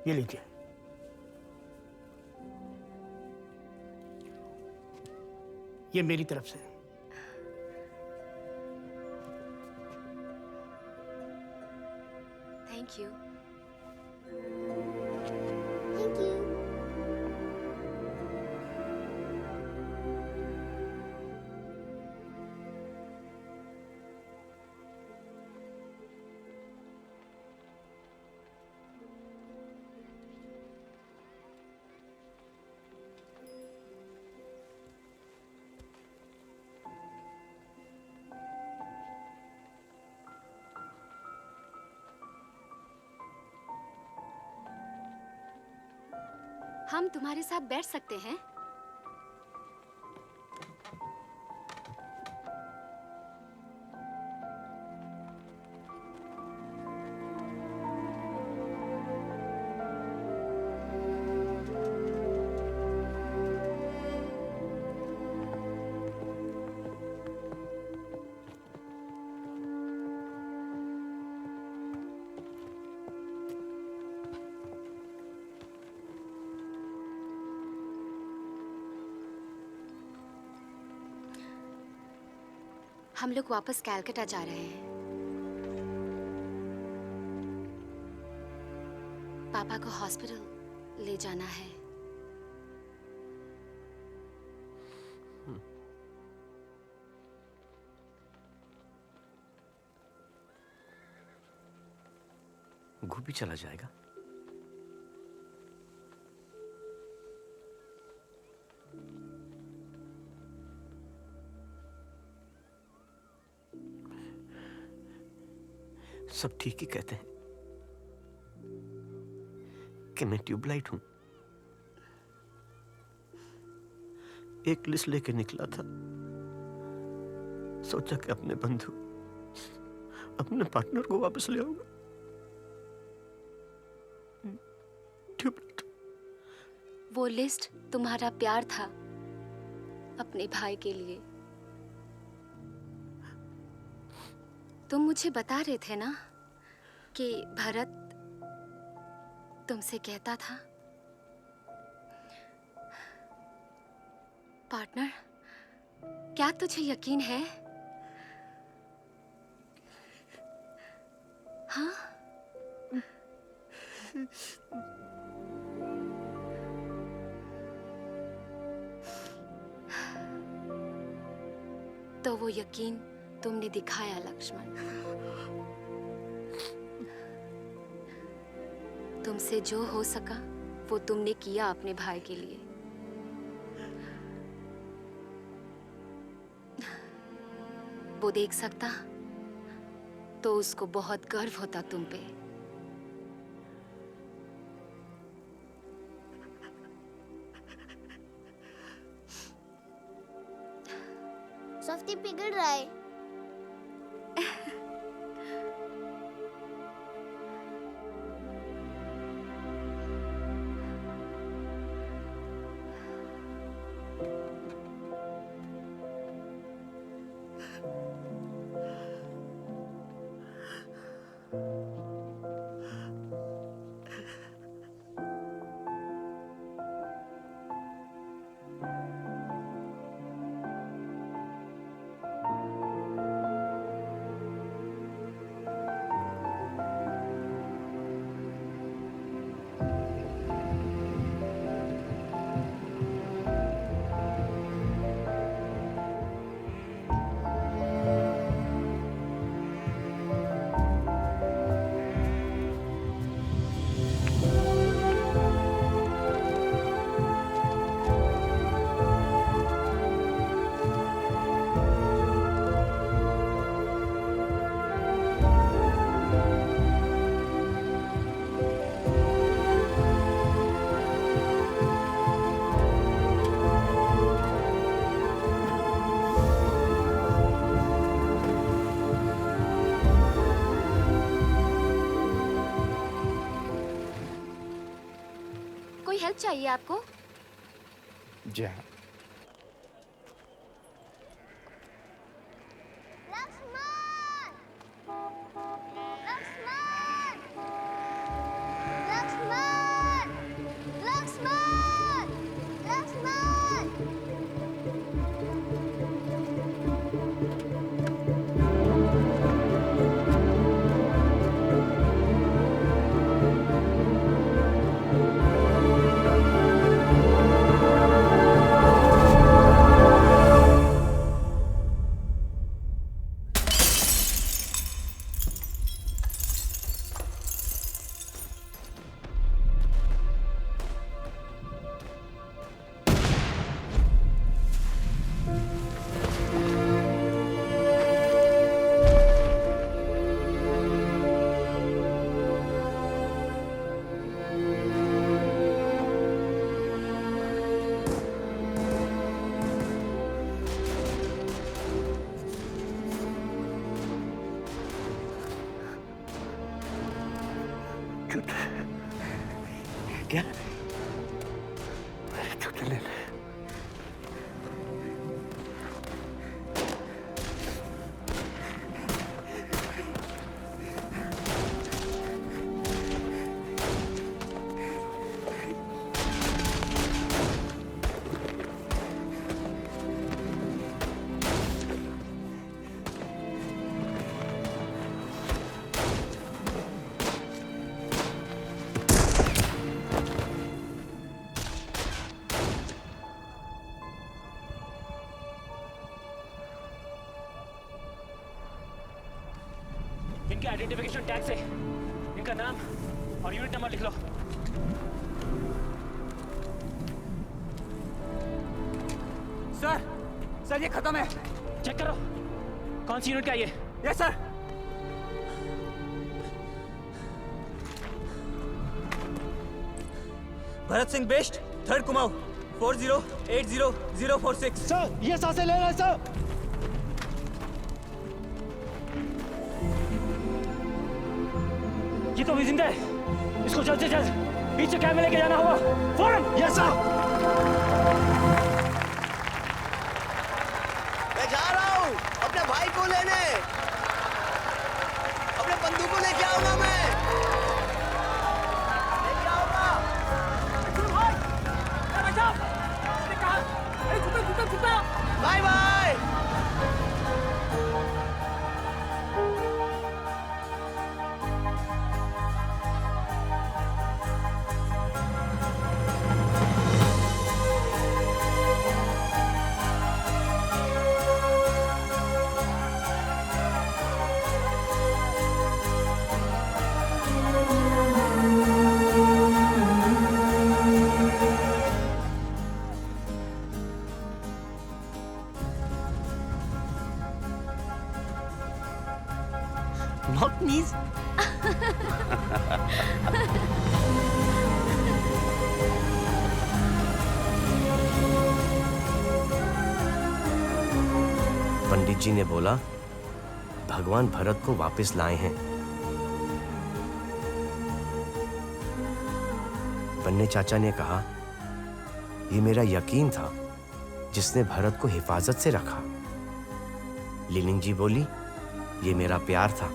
ये लीजिए। ये मेरी तरफ से। Thank you. Thank you. हम तुम्हारे साथ बैठ सकते हैं? हम लोग वापस कैलकाटा जा रहे हैं। पापा को हॉस्पिटल ले जाना है। गोभी चला जाएगा। सब ठीक ही कहते हैं कि मैं ट्यूबलाइट हूं। एक लिस्ट लेके निकला था, सोचा कि अपने बंधु, अपने पार्टनर को वापस ले आऊंगा। ट्यूबलाइट। वो लिस्ट तुम्हारा प्यार था अपने भाई के लिए। तुम मुझे बता रहे थे ना कि भरत तुमसे कहता था, पार्टनर, क्या तुझे यकीन है? हाँ? तो वो यकीन तुमने दिखाया लक्ष्मण। तुमसे जो हो सका वो तुमने किया अपने भाई के लिए। वो देख सकता तो उसको बहुत गर्व होता तुम पे। सॉफ्टी पिघल रहा है। कोई हेल्प चाहिए आपको? जी हाँ। क्या? जूते ले ले। इनके आइडेंटिफिकेशन टैग से इनका नाम और यूनिट नंबर लिख लो। सर ये खत्म है। चेक करो कौन सी यूनिट का ये। Yes sir. Bharat Singh best, 3rd Kumaon, 4080046। Sir ये सांसें ले रहे हैं सर। ये तो अभी जिंदा है, इसको जल्द से जल्द पीछे कैब में लेके जाना होगा। फौरन। Yes sir. मैं जा रहा हूँ अपने भाई को लेने, अपने बंदूक को लेके आऊंगा मैं। लेके आऊंगा। Bye bye. Not knees. पंडित जी ने बोला भगवान भरत को वापस लाए हैं। बन्ने चाचा ने कहा ये मेरा यकीन था जिसने भरत को हिफाजत से रखा। लिलिंग जी बोली ये मेरा प्यार था।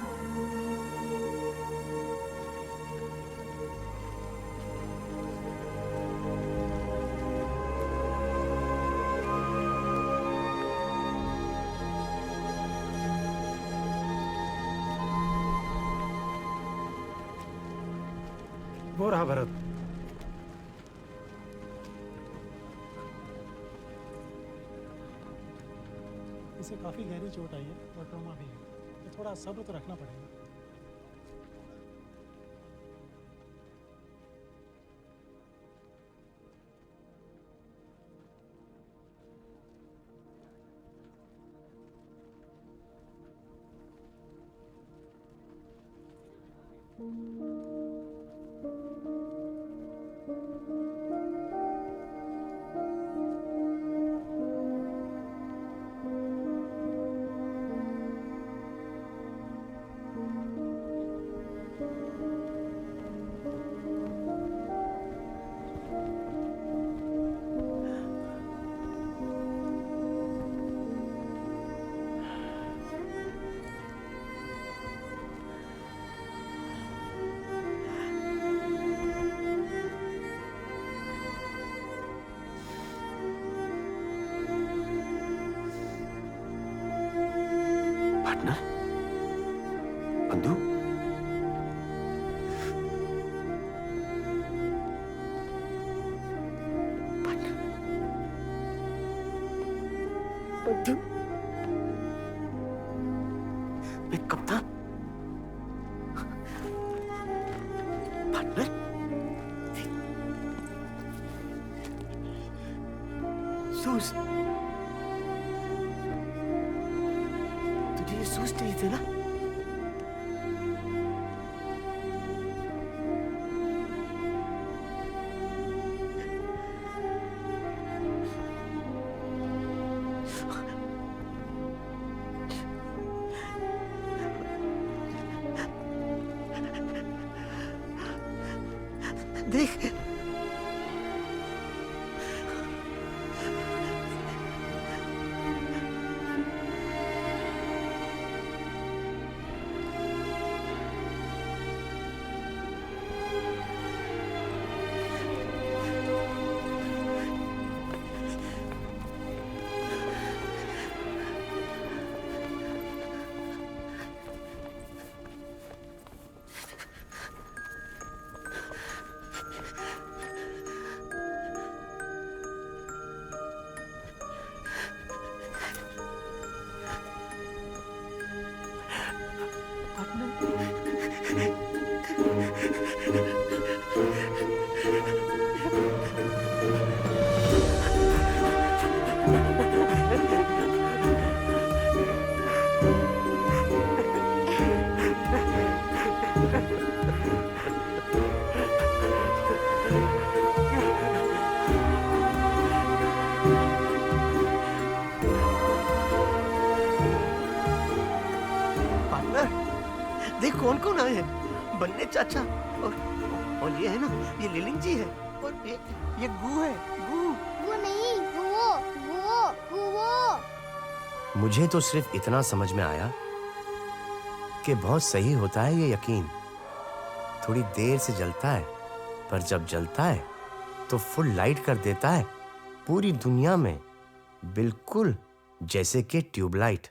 वो रहा भरत। इसे काफी गहरी चोट आई है और ट्रॉमा भी है, तो थोड़ा सब्र तो रखना पड़ेगा। मैं कप्तान पार्टनर सूज तुझे ये सूज चाहिए थे ना देख देख कौन कौन आए हैं बन्ने चाचा और ये है ना ये लिलिंग जी है और ये गू है वो नहीं वो मुझे तो सिर्फ इतना समझ में आया कि बहुत सही होता है ये यकीन। थोड़ी देर से जलता है पर जब जलता है तो फुल लाइट कर देता है पूरी दुनिया में, बिल्कुल जैसे कि ट्यूबलाइट।